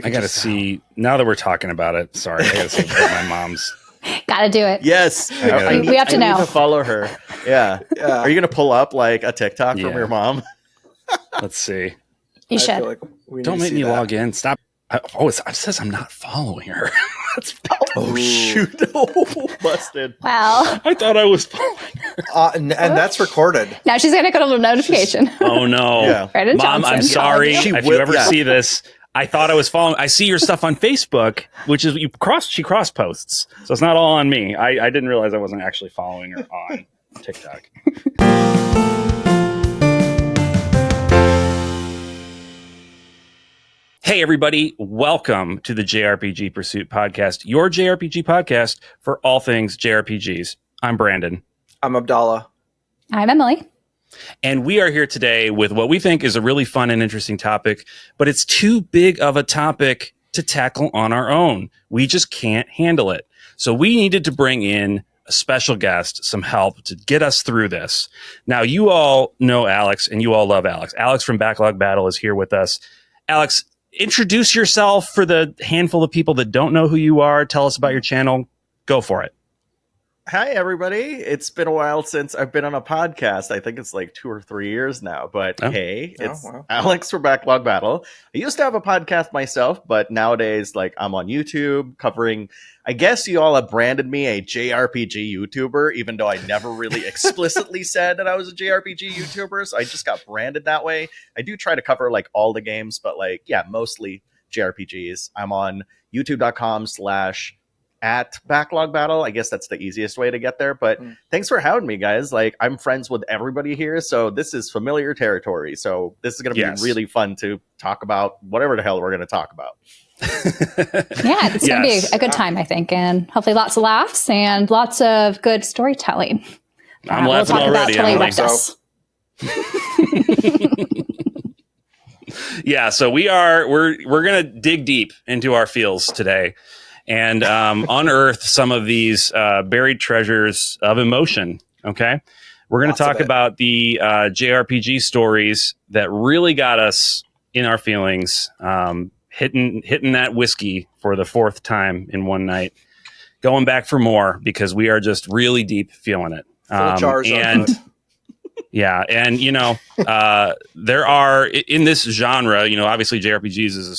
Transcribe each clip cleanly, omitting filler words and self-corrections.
I got to see, now that we're talking about it, sorry, I got to see what my mom's. Gotta do it. Yes. We have to know. I need to follow her. Yeah. Are you going to pull up like a TikTok from your mom? Let's see. You should. Like don't make me log in. Stop. It says I'm not following her. Shoot. Oh, busted. Well. I thought I was following her. And that's recorded. Now she's going to get a little notification. Oh, no. Yeah. Branden Mom, Johnson. I'm sorry. If you ever yeah. see this, I thought I was following. I see your stuff on Facebook, which is she cross posts. So it's not all on me. I didn't realize I wasn't actually following her on TikTok. Hey, everybody. Welcome to the JRPG Pursuit Podcast, your JRPG podcast for all things JRPGs. I'm Branden. I'm Abdallah. I'm Emily. And we are here today with what we think is a really fun and interesting topic, but it's too big of a topic to tackle on our own. We just can't handle it. So we needed to bring in a special guest, some help to get us through this. Now, you all know Alex, and you all love Alex. Alex from Backlog Battle is here with us. Alex, introduce yourself for the handful of people that don't know who you are. Tell us about your channel. Go for it. Hi, everybody. It's been a while since I've been on a podcast. I think it's like 2 or 3 years now. But hey, it's Alex from Backlog Battle. I used to have a podcast myself, but nowadays, like, I'm on YouTube covering, I guess you all have branded me a JRPG YouTuber, even though I never really explicitly said that I was a JRPG YouTuber. So I just got branded that way. I do try to cover like all the games, but like, yeah, mostly JRPGs. I'm on youtube.com/at Backlog Battle. I guess that's the easiest way to get there. But thanks for having me, guys. Like, I'm friends with everybody here, so this is familiar territory. So this is going to be really fun to talk about whatever the hell we're going to talk about. Yeah, it's going to be a good time, I think, and hopefully lots of laughs and lots of good storytelling. I'm laughing already. Yeah, so we're going to dig deep into our feels today and unearth some of these buried treasures of emotion. Okay, we're going to talk about the JRPG stories that really got us in our feelings, hitting that whiskey for the 4th time in one night, going back for more because we are just really deep feeling it. Yeah, and you know, there are in this genre, you know, obviously JRPGs is a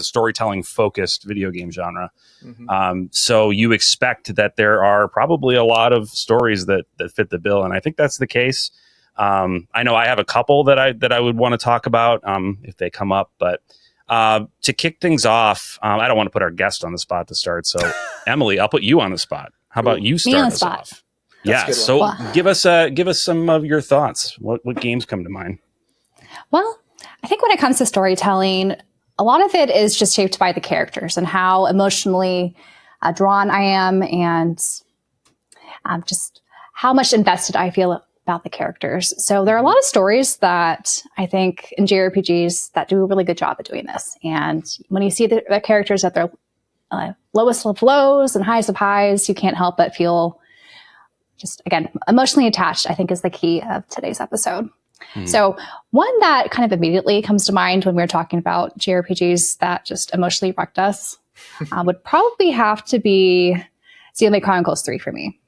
storytelling focused video game genre. Mm-hmm. So you expect that there are probably a lot of stories that fit the bill, and I think that's the case. I know I have a couple that I would want to talk about if they come up, but to kick things off, I don't want to put our guest on the spot to start. So Emily, I'll put you on the spot. How about you start us off? Yeah, so give us some of your thoughts. What games come to mind? Well, I think when it comes to storytelling, a lot of it is just shaped by the characters and how emotionally drawn I am, and just how much invested I feel about the characters. So there are a lot of stories that I think in JRPGs that do a really good job at doing this. And when you see the characters at their lowest of lows and highest of highs, you can't help but feel just, again, emotionally attached, I think, is the key of today's episode. So one that kind of immediately comes to mind when we're talking about JRPGs that just emotionally wrecked us would probably have to be Xenoblade Chronicles 3 for me.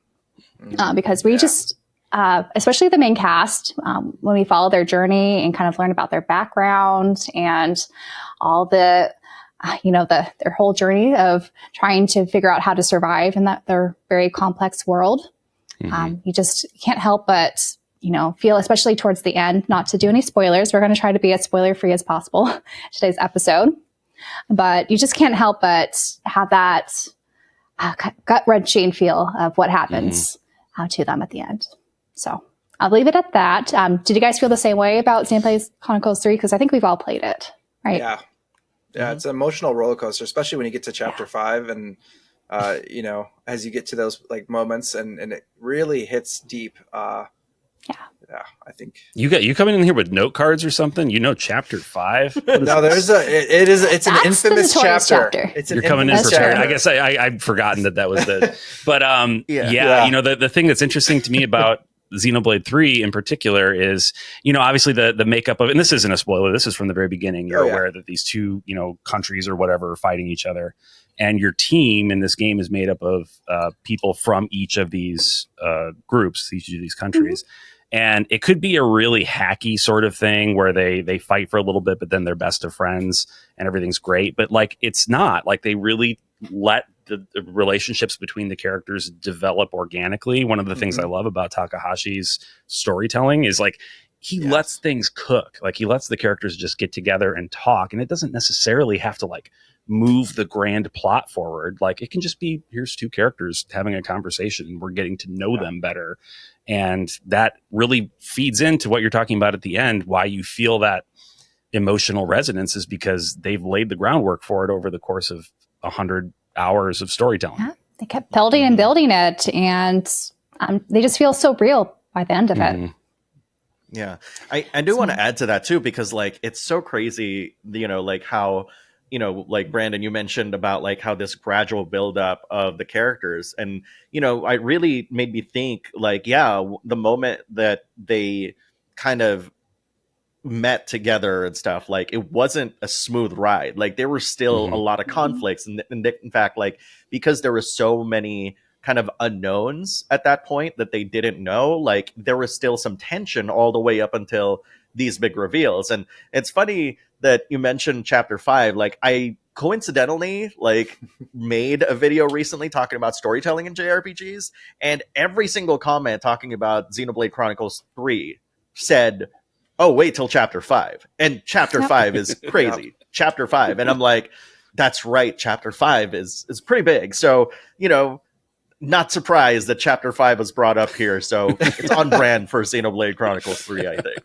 Because we just, especially the main cast, when we follow their journey and kind of learn about their background and all the, their whole journey of trying to figure out how to survive in their very complex world. You just can't help but, feel, especially towards the end, not to do any spoilers. We're going to try to be as spoiler free as possible today's episode, but you just can't help but have that gut wrenching feel of what happens to them at the end. So I'll leave it at that. Did you guys feel the same way about Xenoblade Chronicles 3? Because I think we've all played it, right? Yeah, it's an emotional roller coaster, especially when you get to chapter 5 and as you get to those like moments and it really hits deep. I think you coming in here with note cards or something. Chapter 5. No, it's an infamous chapter. You're coming in prepared. I guess I've forgotten that was the. But the thing that's interesting to me about Xenoblade 3 in particular is, obviously the makeup of it, and this isn't a spoiler, this is from the very beginning. You're aware that these two, countries or whatever are fighting each other. And your team in this game is made up of people from each of these groups, each of these countries. And it could be a really hacky sort of thing where they fight for a little bit, but then they're best of friends and everything's great. But like, it's not like they really let the relationships between the characters develop organically. One of the things I love about Takahashi's storytelling is like, he lets things cook. Like he lets the characters just get together and talk. And it doesn't necessarily have to like move the grand plot forward. Like it can just be, here's two characters having a conversation and we're getting to know them better. And that really feeds into what you're talking about at the end, why you feel that emotional resonance is because they've laid the groundwork for it over the course of 100 hours of storytelling. Yeah, they kept building and building it, and they just feel so real by the end of it. Yeah, I do want to add to that too, because like it's so crazy, like how, like Branden, you mentioned about like how this gradual buildup of the characters, and it really made me think like, the moment that they kind of met together and stuff, like it wasn't a smooth ride. Like there were still a lot of conflicts, and in fact, like because there were so many kind of unknowns at that point that they didn't know, like there was still some tension all the way up until these big reveals. And it's funny that you mentioned chapter 5. Like I coincidentally like made a video recently talking about storytelling in JRPGs, and every single comment talking about Xenoblade Chronicles 3 said, oh, wait till chapter 5. And chapter 5 is crazy. Chapter 5. And I'm like, that's right. Chapter 5 is pretty big. So, not surprised that chapter 5 was brought up here. So it's on brand for Xenoblade Chronicles 3, I think.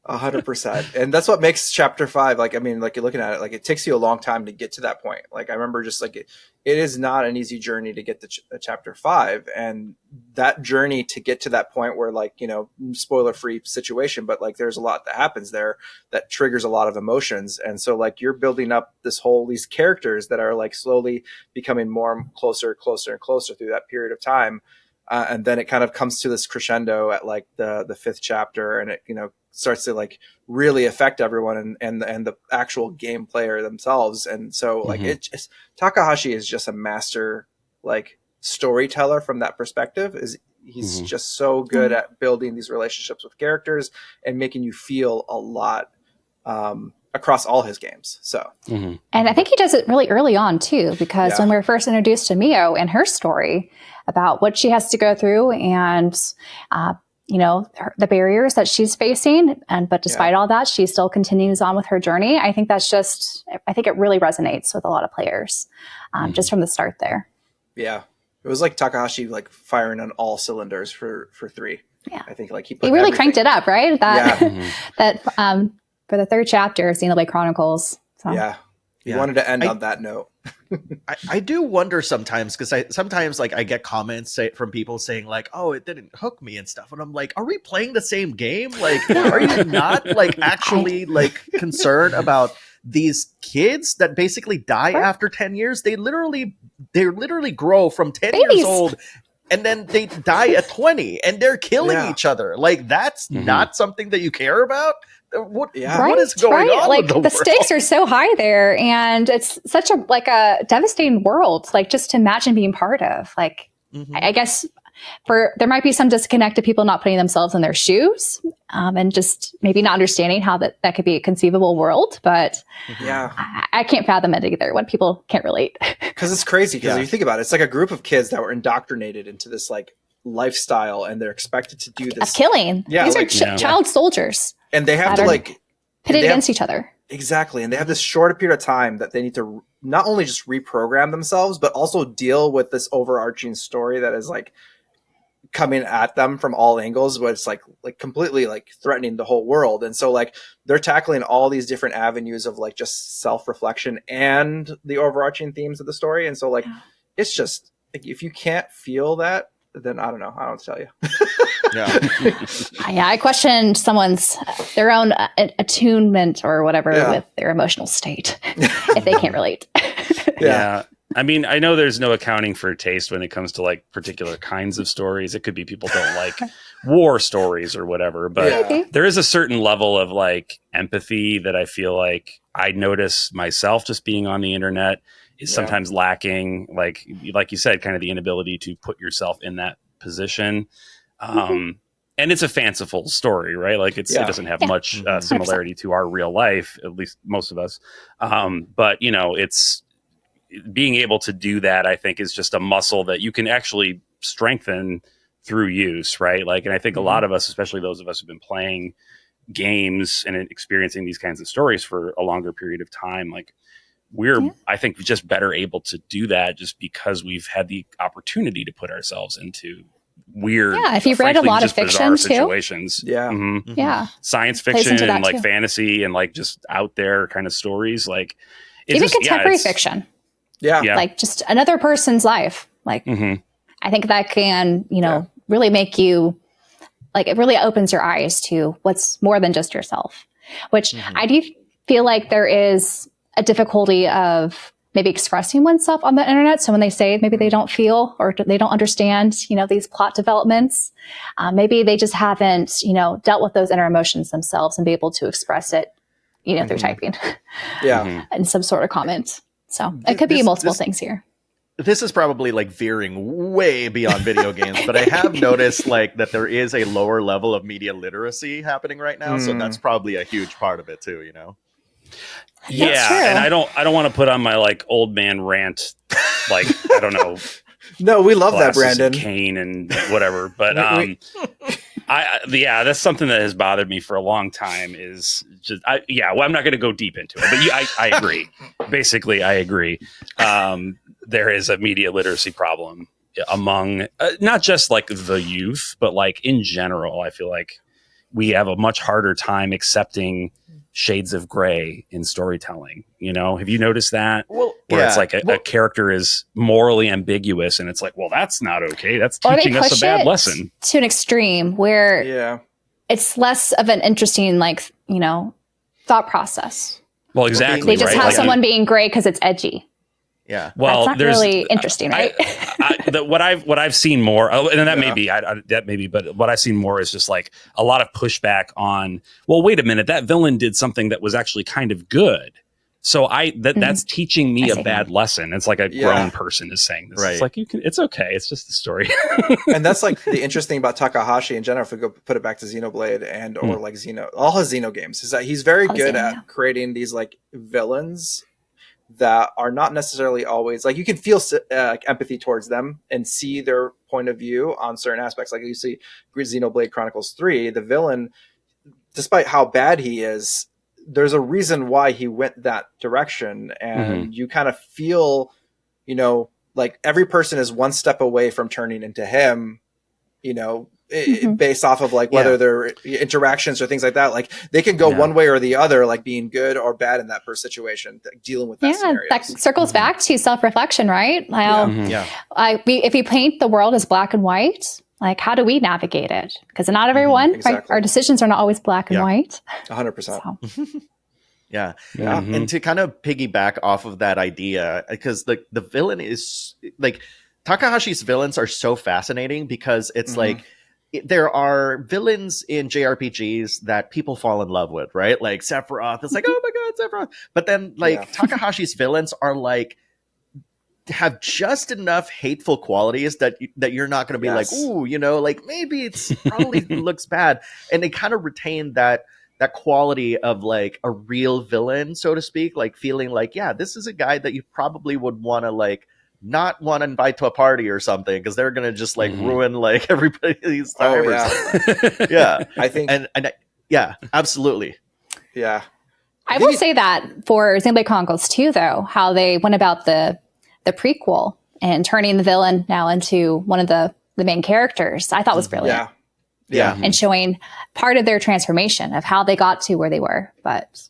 100%. And that's what makes chapter 5, like, I mean, like you're looking at it, like it takes you a long time to get to that point. Like I remember just like it is not an easy journey to get to chapter 5. And that journey to get to that point where like, spoiler free situation, but like there's a lot that happens there that triggers a lot of emotions. And so like you're building up these characters that are like slowly becoming more closer and closer through that period of time. And then it kind of comes to this crescendo at like the 5th chapter, and it, starts to like really affect everyone and the actual game player themselves. And so like Takahashi is just a master like storyteller from that perspective. He's just so good at building these relationships with characters and making you feel a lot across all his games. So and I think he does it really early on too, because when we were first introduced to Mio and her story about what she has to go through and the barriers that she's facing, but despite all that, she still continues on with her journey. I think it really resonates with a lot of players, just from the start there. Yeah, it was like Takahashi like firing on all cylinders for 3. Yeah, I think like he really cranked it up, right? That for the 3rd chapter of Xenoblade Chronicles. So. Yeah, he wanted to end on that note. I do wonder sometimes, because sometimes like I get comments from people saying like, oh, it didn't hook me and stuff, and I'm like, are we playing the same game? Like, are you not like actually like concerned about these kids that basically die after 10 years? They literally grow from 10 years old, and then they die at 20, and they're killing each other. Like that's not something that you care about. What is going on? Like with the stakes are so high there, and it's such a devastating world. Like just to imagine being part of. Like I guess there might be some disconnect to people not putting themselves in their shoes, and just maybe not understanding how that could be a conceivable world. But I can't fathom it either when people can't relate. Because it's crazy. Because if you think about it, it's like a group of kids that were indoctrinated into this like lifestyle, and they're expected to do this killing. These are child soldiers. And they have to like pitted against each other. Exactly. And they have this short period of time that they need to not only just reprogram themselves, but also deal with this overarching story that is like coming at them from all angles, but it's like completely like threatening the whole world. And so like they're tackling all these different avenues of like just self-reflection and the overarching themes of the story. And so like it's just like, if you can't feel that, then I don't know. I don't tell you. I questioned their own attunement or whatever with their emotional state if they can't relate. I mean, I know there's no accounting for taste when it comes to like particular kinds of stories. It could be people don't like war stories or whatever, but there is a certain level of like empathy that I feel like I notice myself just being on the internet is sometimes lacking. Like you said, kind of the inability to put yourself in that position. And it's a fanciful story, right? Like it doesn't have much similarity to our real life, at least most of us. But you know, it's being able to do that, I think, is just a muscle that you can actually strengthen through use, right? Like, and I think a lot of us, especially those of us who've been playing games and experiencing these kinds of stories for a longer period of time, like we're, I think, just better able to do that just because we've had the opportunity to put ourselves into weird, if you've read a lot of fiction situations, science fiction and like fantasy and like just out there kind of stories, like even contemporary fiction. Like just another person's life. Like, I think that can, you know, really make you, like, it really opens your eyes to what's more than just yourself, which I do feel like there is a difficulty of maybe expressing oneself on the internet. So when they say maybe they don't feel or they don't understand, you know, these plot developments, maybe they just haven't, you know, dealt with those inner emotions themselves and be able to express it, you know, through typing. And some sort of comment. So it could be multiple things here. This is probably like veering way beyond video games, but I have noticed like that there is a lower level of media literacy happening right now. So that's probably a huge part of it too, you know? And I don't want to put on my like old man rant, like, I don't know. No, we love that, Branden. Cane and whatever. But that's something that has bothered me for a long time is just, I'm not going to go deep into it, but I agree. Basically, I agree. There is a media literacy problem among not just like the youth, but like in general. I feel like we have a much harder time accepting shades of gray in storytelling. You know, have you noticed that? Well, where it's like a character is morally ambiguous and it's like, well, that's not okay. That's teaching us a bad lesson. To an extreme where it's less of an interesting, like, you know, thought process. Well, exactly. They just have someone being gray because it's edgy. Yeah. Well, that's not really interesting, right? What I've seen more, and that may be, but what I've seen more is just like a lot of pushback on, well, wait a minute, that villain did something that was actually kind of good. So that's teaching me a bad lesson. It's like a grown person is saying this. Right. It's like, it's okay. It's just a story. And that's like the interesting about Takahashi in general, if we go put it back to Xenoblade and, or like all his Xeno games, is that he's very good at creating these like villains that are not necessarily always like, you can feel empathy towards them and see their point of view on certain aspects. Like you see Xenoblade Chronicles 3, the villain, despite how bad he is, there's a reason why he went that direction. And you kind of feel, you know, like every person is one step away from turning into him, you know, based off of like whether their interactions or things like that, like they can go one way or the other, like being good or bad in that situation, dealing with that scenario. That circles back to self-reflection, right? If we paint the world as black and white, like how do we navigate it? Because not everyone, right? Our decisions are not always black and white. 100%. So. And to kind of piggyback off of that idea, because the villain is like, Takahashi's villains are so fascinating because it's like, there are villains in JRPGs that people fall in love with, right? Like Sephiroth, it's like, oh my God, Sephiroth. But then like Takahashi's villains are like, have just enough hateful qualities that you're not going to be like, ooh, you know, like maybe it's probably looks bad. And they kind of retain that quality of like a real villain, so to speak, like feeling like, yeah, this is a guy that you probably would want to like, not want to invite to a party or something because they're gonna just like ruin like everybody's time. I think and absolutely. I will say that for Xenoblade Chronicles 2 though, how they went about the prequel and turning the villain now into one of the main characters, I thought was brilliant. And showing part of their transformation of how they got to where they were, but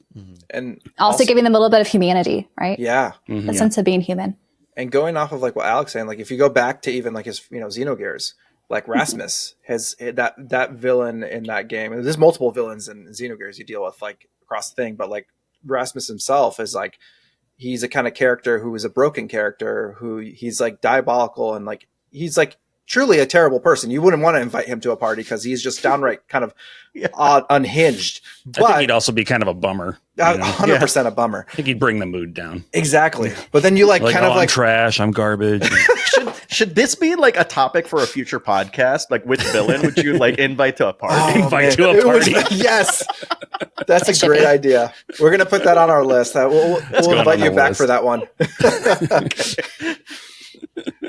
and also giving them a little bit of humanity, right? A sense of being human. And going off of like what Alex saying, like if you go back to even like his, you know, Xenogears, like Rasmus has that villain in that game. And there's multiple villains in Xenogears you deal with like across the thing, but like Rasmus himself is like, he's a kind of character who is a broken character, who he's like diabolical and like he's like truly a terrible person. You wouldn't want to invite him to a party because he's just downright kind of unhinged. But I think he'd also be kind of a bummer. 100% a bummer. I think he'd bring the mood down. Exactly. But then you like kind of I'm trash, I'm garbage. Should this be like a topic for a future podcast? Like, which villain would you like invite to a party? Yes. That's a great idea. We're going to put that on our list. We'll invite you back for that one.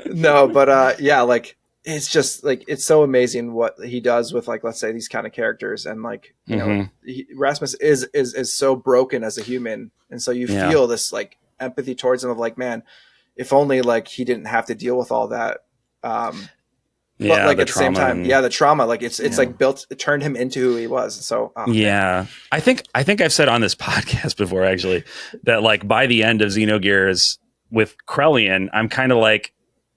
No, but like, it's just like, it's so amazing what he does with like, let's say these kind of characters. And like, you know, Rasmus is so broken as a human. And so you feel this like empathy towards him of like, man, if only like he didn't have to deal with all that. But like at the same time, the trauma, like it's like it turned him into who he was. So I think I've said on this podcast before actually that like by the end of Xenogears with Krellian, I'm kind of like,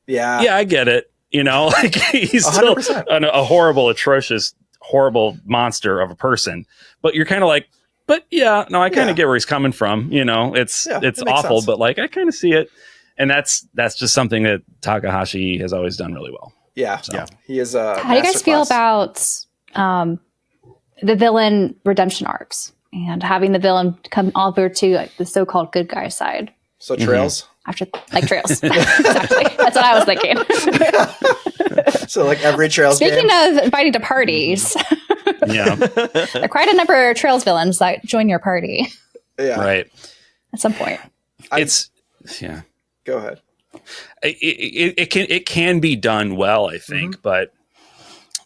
I get it. You know, like he's 100%. Still a horrible, atrocious, horrible monster of a person, but you're kind of like, but I kind of get where he's coming from. You know, it's awful, but like I kind of see it. And that's just something that Takahashi has always done really well. Yeah. So. He is How do you guys feel about the villain redemption arcs and having the villain come over to like, the so-called good guy side? So Trails? After like Trails. Exactly. That's what I was thinking. So like every Trails Speaking of inviting to parties. There are quite a number of Trails villains that join your party. Yeah. Right. At some point. Go ahead. It can be done well, I think, but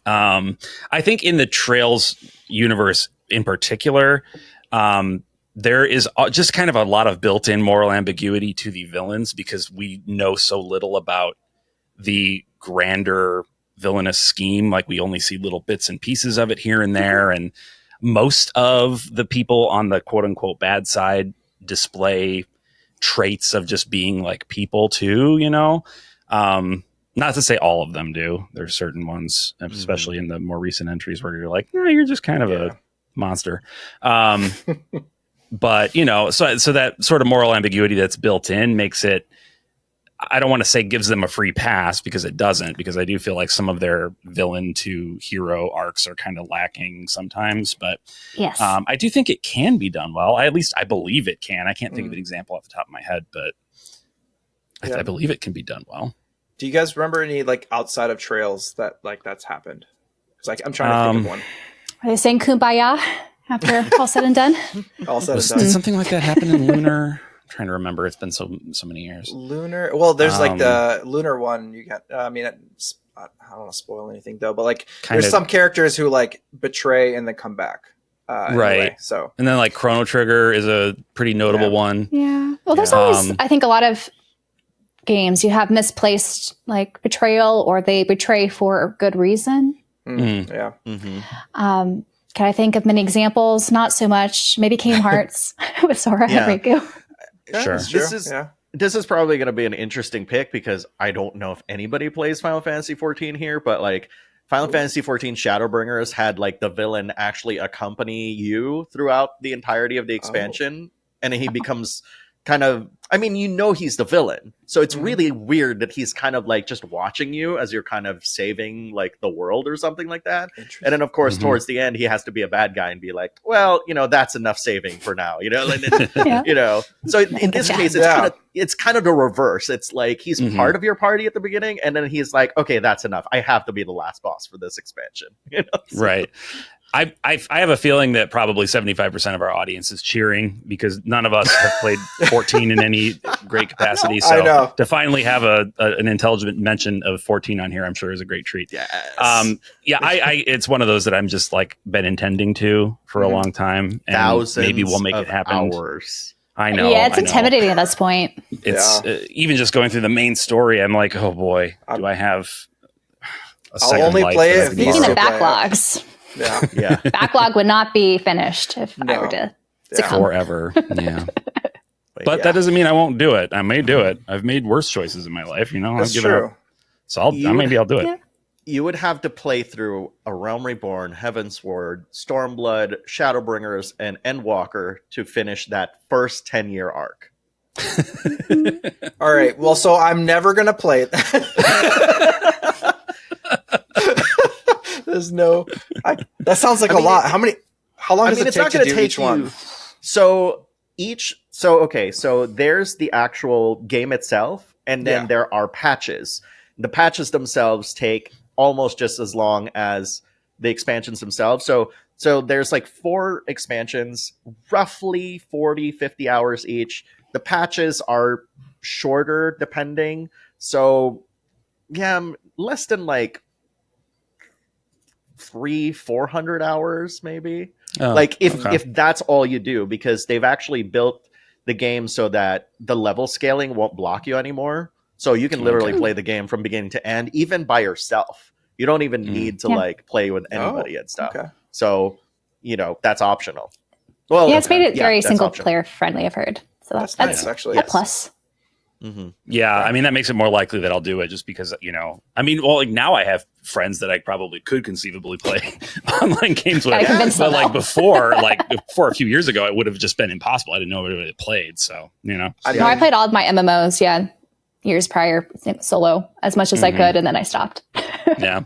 I think in the Trails universe in particular, there is just kind of a lot of built-in moral ambiguity to the villains because we know so little about the grander villainous scheme. Like we only see little bits and pieces of it here and there, and most of the people on the quote-unquote bad side display traits of just being like people too, you know, not to say all of them do. There's certain ones, especially in the more recent entries where you're like, no, you're just kind of a monster. But you know, so that sort of moral ambiguity that's built in makes it, I don't want to say gives them a free pass because it doesn't, because I do feel like some of their villain to hero arcs are kind of lacking sometimes, but yes, I do think it can be done well. At least I believe it can. I can't think of an example off the top of my head, but I believe it can be done well. Do you guys remember any like outside of Trails that like that's happened? Because like I'm trying to think of one. Are they saying Kumbaya after all said and done? All said and done. Did something like that happen in Lunar? Trying to remember, it's been so many years. Lunar, well, there's like the Lunar one. You got, I mean, I don't want to spoil anything though, but like there's some characters who like betray and then come back, right? Anyway, so and then like Chrono Trigger is a pretty notable one. Yeah, well, there's always, I think, a lot of games you have misplaced like betrayal, or they betray for a good reason. Yeah. Can I think of many examples? Not so much. Maybe Kingdom Hearts with Sora and Riku. Sure. This is probably going to be an interesting pick because I don't know if anybody plays Final Fantasy 14 here, but like Final Fantasy 14 Shadowbringers had like the villain actually accompany you throughout the entirety of the expansion, and he becomes kind of, I mean, you know, he's the villain, so it's really weird that he's kind of like just watching you as you're kind of saving like the world or something like that. And then of course towards the end he has to be a bad guy and be like, well, you know, that's enough saving for now, you know. And then, you know, so in this case it's kind of the reverse. It's like he's part of your party at the beginning, and then he's like, okay, that's enough, I have to be the last boss for this expansion, you know? So, right. I have a feeling that probably 75% of our audience is cheering because none of us have played 14 in any great capacity. So to finally have an intelligent mention of 14 on here, I'm sure is a great treat. Yes. It's one of those that I'm just like been intending to for a long time, and thousands maybe we'll make it happen. Hours. I know. Yeah, it's intimidating at this point. It's even just going through the main story. I'm like, oh boy, do I have a second I'll only life play it. Speaking of backlogs. Yeah. Backlog would not be finished if I were to succumb. Forever. Yeah. But that doesn't mean I won't do it. I may do it. I've made worse choices in my life, you know. That's true. So maybe I'll do it. Yeah. You would have to play through A Realm Reborn, Heavensward, Stormblood, Shadowbringers, and Endwalker to finish that first 10-year arc. All right. Well, so I'm never gonna play it. There's no. That sounds like a lot. How long does it take to do each one? So there's the actual game itself, and then there are patches. The patches themselves take almost just as long as the expansions themselves. So there's like 4 expansions, roughly 40, 50 hours each. The patches are shorter depending. So yeah, less than like 300-400 hours maybe. If that's all you do, because they've actually built the game so that the level scaling won't block you anymore. So you can literally play the game from beginning to end, even by yourself. You don't even need to like play with anybody and stuff. Okay. So, that's optional. Well, it's made it very single player friendly, I've heard. So that's nice, actually. A plus. Mm-hmm. Yeah, I mean, that makes it more likely that I'll do it just because, now I have friends that I probably could conceivably play online games with. But before a few years ago, it would have just been impossible. I didn't know it played. So, I played all of my MMOs, years prior, solo as much as I could, and then I stopped. Yeah.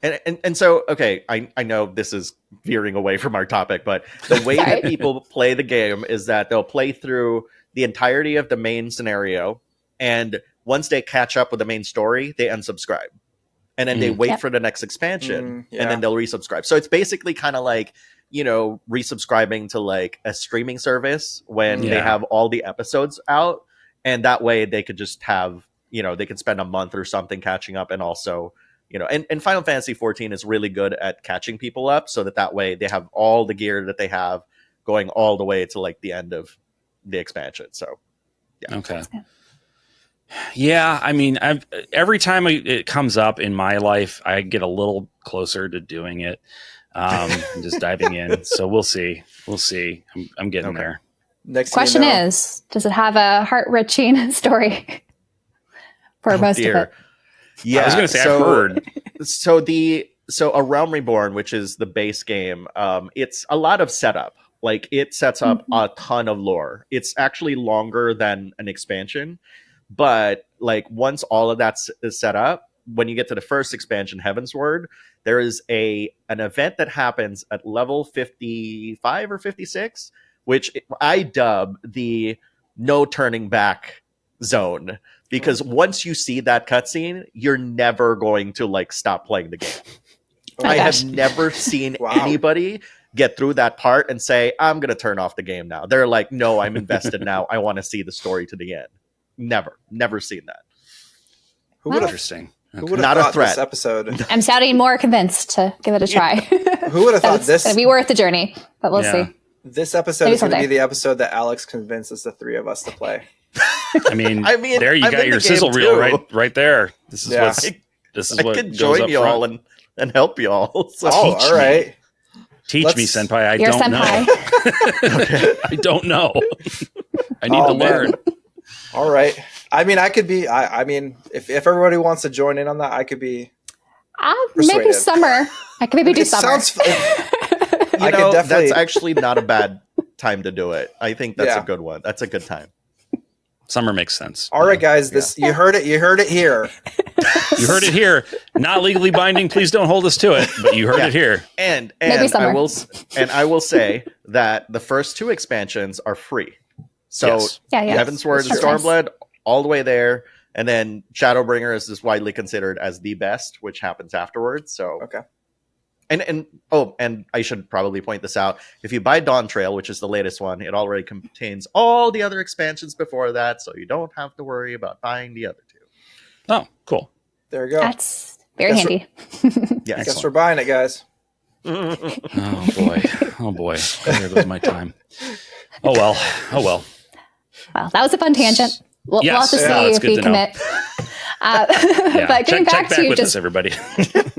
And so, okay, I know this is veering away from our topic, but the way that people play the game is that they'll play through the entirety of the main scenario, and once they catch up with the main story, they unsubscribe. And then they wait for the next expansion, and then they'll resubscribe. So it's basically kind of like, resubscribing to like a streaming service when they have all the episodes out. And that way they could just have, they could spend a month or something catching up. And also, and Final Fantasy 14 is really good at catching people up so that way they have all the gear that they have going all the way to like the end of the expansion. So, yeah. Okay. Yeah. I mean, every time it comes up in my life, I get a little closer to doing it. And just diving in. So we'll see. I'm getting there. Next question is, does it have a heart-wrenching story for most of it? Yeah, I was going to say, I've heard. So A Realm Reborn, which is the base game, it's a lot of setup. Like, it sets up a ton of lore. It's actually longer than an expansion, but like once all of that is set up, when you get to the first expansion, Heavensward, there is an event that happens at level 55 or 56, which I dub the no turning back zone, because once you see that cutscene, you're never going to like stop playing the game. I have never seen anybody get through that part and say, I'm going to turn off the game now. They're like, no, I'm invested now. I want to see the story to the end. Never seen that. Who would have not a threat. This episode? I'm sounding more convinced to give it a try. Who would have thought this? It's going to be worth the journey, but we'll see. This episode is going to be the episode that Alex convinces the 3 of us to play. I mean, there you got your sizzle reel right there. This is what I could join y'all and help y'all. So all right. Teach me, senpai. I don't know. I don't know. I need to learn. All right. I mean, I could be. I mean, if everybody wants to join in on that, I could be. Maybe summer. I could maybe do summer. That's actually not a bad time to do it. I think that's a good one. That's a good time. Summer makes sense. All right, guys. You heard it. You heard it here. You heard it here. Not legally binding. Please don't hold us to it. But you heard it here. And I will say that the first 2 expansions are free. So Heavensward and Stormblood, all the way there, and then Shadowbringer is widely considered as the best, which happens afterwards. So and I should probably point this out. If you buy Dawn Trail, which is the latest one, it already contains all the other expansions before that, so you don't have to worry about buying the other 2. Oh, cool. There you go. That's very handy. I guess we're buying it, guys. Oh boy. There goes my time. Oh well. Well, that was a fun tangent. We'll have to see if we commit. But getting back to with just us, everybody.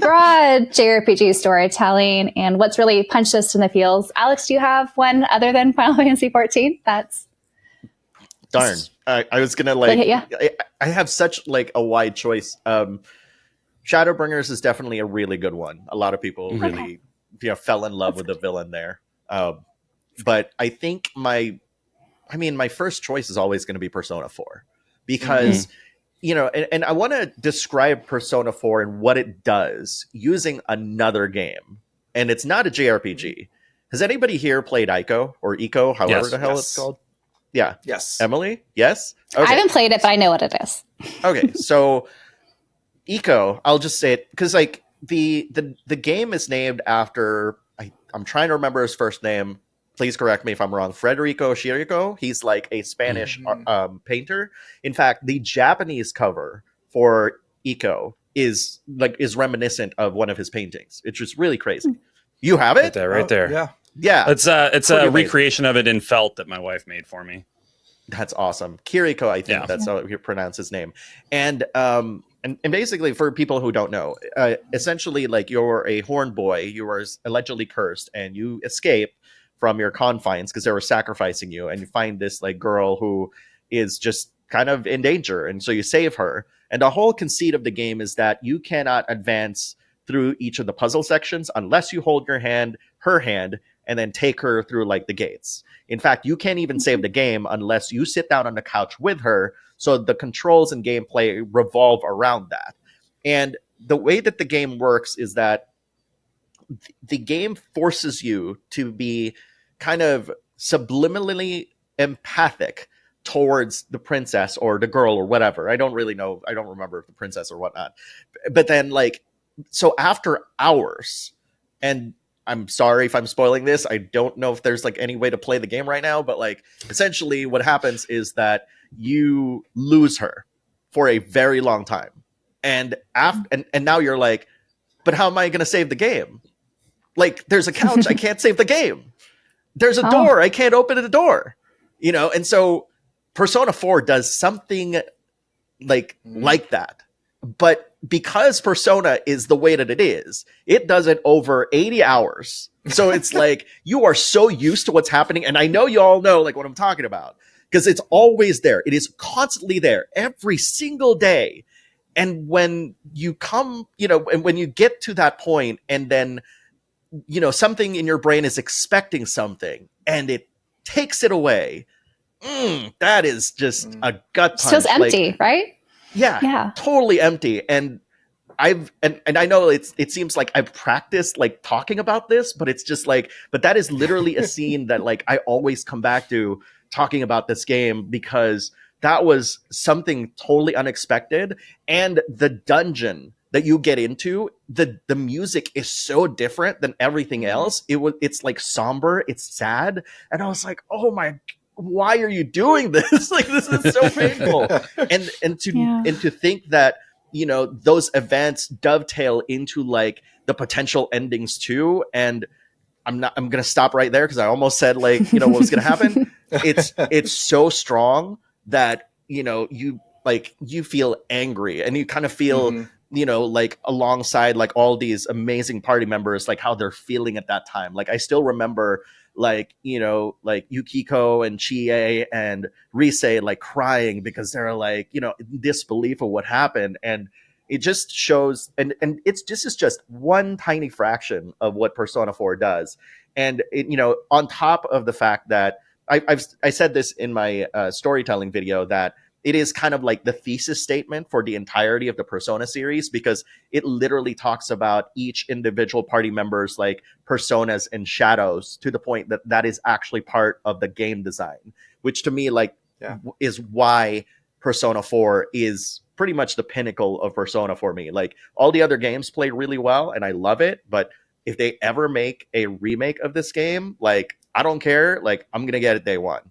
broad JRPG storytelling and what's really punched us in the feels. Alex, do you have one other than Final Fantasy 14? That's darn. I was gonna I have such like a wide choice. Shadowbringers is definitely a really good one. A lot of people really fell in love with the villain there. But I think I mean, my first choice is always going to be Persona 4 because, you know, and I want to describe Persona 4 and what it does using another game. And it's not a JRPG. Has anybody here played Ico or Eco, however the hell it's called? Yeah. Yes. Emily? Yes? Okay. I haven't played it, but I know what it is. Okay, so Eco, I'll just say it because like the game is named after I'm trying to remember his first name. Please correct me if I'm wrong. Federico Chirico. He's like a Spanish painter. In fact, the Japanese cover for Eco is reminiscent of one of his paintings. It's just really crazy. You have it? Right there. Yeah. Yeah. It's a recreation of it in felt that my wife made for me. That's awesome. Kiriko, I think that's how you pronounce his name. And basically, for people who don't know, essentially, like, you're a horn boy, you are allegedly cursed, and you escape from your confines because they were sacrificing you, and you find this like girl who is just kind of in danger, and so you save her. And the whole conceit of the game is that you cannot advance through each of the puzzle sections unless you hold her hand, and then take her through like the gates. In fact, you can't even save the game unless you sit down on the couch with her. So the controls and gameplay revolve around that. And the way that the game works is that the game forces you to be kind of subliminally empathic towards the princess or the girl or whatever. I don't really know. I don't remember if the princess or whatnot. But then like, so after hours, and I'm sorry if I'm spoiling this. I don't know if there's like any way to play the game right now, but like essentially what happens is that you lose her for a very long time. And and now you're like, but how am I going to save the game? Like, there's a couch, I can't save the game. There's a door, I can't open the door. You know, and so Persona 4 does something like that. But because Persona is the way that it does it over 80 hours. So it's like, you are so used to what's happening. And I know you all know like what I'm talking about because it's always there. It is constantly there every single day. And when you come, you know, and when you get to that point and then, you know, something in your brain is expecting something and it takes it away. That is just a gut punch. It feels empty, right? Yeah, totally empty. And I know it seems like I've practiced like talking about this, but it's just like, but that is literally a scene that like I always come back to talking about this game because that was something totally unexpected. And the dungeon that you get into, the music is so different than everything else. It's like somber, it's sad. And I was like, oh my, why are you doing this? Like, this is so painful. And to think that, you know, those events dovetail into like the potential endings too. And I'm going to stop right there because I almost said like, you know, what was going to happen. It's so strong that, you know, you feel angry and you kind of feel, you know, like alongside like all these amazing party members, like how they're feeling at that time. Like I still remember like, you know, like Yukiko and Chie and Rise like crying because they're like, you know, in disbelief of what happened. And it just shows, and this is just one tiny fraction of what Persona 4 does. And it, you know, on top of the fact that I said this in my storytelling video that it is kind of like the thesis statement for the entirety of the Persona series because it literally talks about each individual party member's like personas and shadows to the point that that is actually part of the game design, which to me like is why Persona 4 is pretty much the pinnacle of Persona for me. Like all the other games play really well and I love it, but if they ever make a remake of this game, like I don't care, like I'm going to get it day one.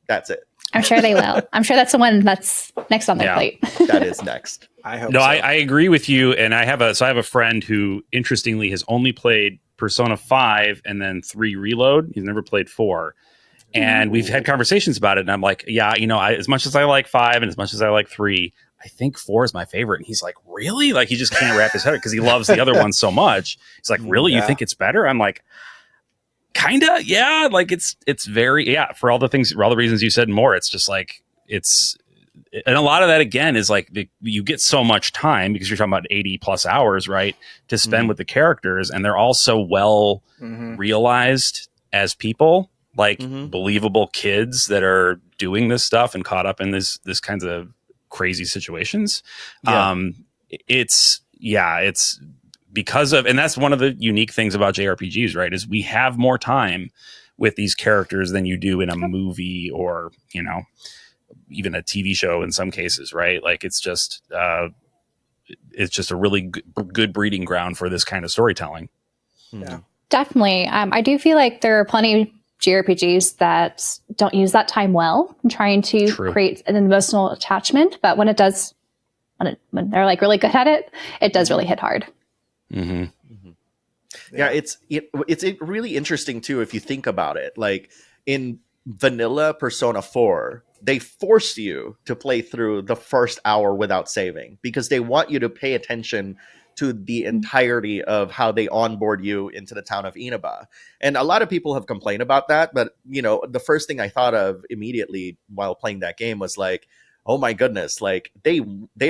That's it. I'm sure they will. I'm sure that's the one that's next on their plate. That is next. I hope no, so. I agree with you. And I have a friend who interestingly has only played Persona 5 and then 3 Reload. He's never played 4. And we've had conversations about it. And I'm like, yeah, you know, as much as I like 5 and as much as I like 3, I think 4 is my favorite. And he's like, really? Like he just can't wrap his head because he loves the other one so much. He's like, really? You think it's better? I'm like, kinda, yeah. Like it's very, for all the reasons you said and more. It's just like and a lot of that again is like you get so much time because you're talking about 80 plus hours, right, to spend with the characters, and they're all so well realized as people like believable kids that are doing this stuff and caught up in this kinds of crazy situations. It's because of, and that's one of the unique things about JRPGs, right? Is we have more time with these characters than you do in a movie or, you know, even a TV show in some cases, right? Like it's just a really good breeding ground for this kind of storytelling. Yeah, definitely. I do feel like there are plenty of JRPGs that don't use that time well in trying to create an emotional attachment, but when when they're like really good at it, it does really hit hard. Yeah, it's really interesting too if you think about it. Like in vanilla Persona 4, they force you to play through the first hour without saving because they want you to pay attention to the entirety of how they onboard you into the town of Inaba. And a lot of people have complained about that, but you know, the first thing I thought of immediately while playing that game was like, oh my goodness, like they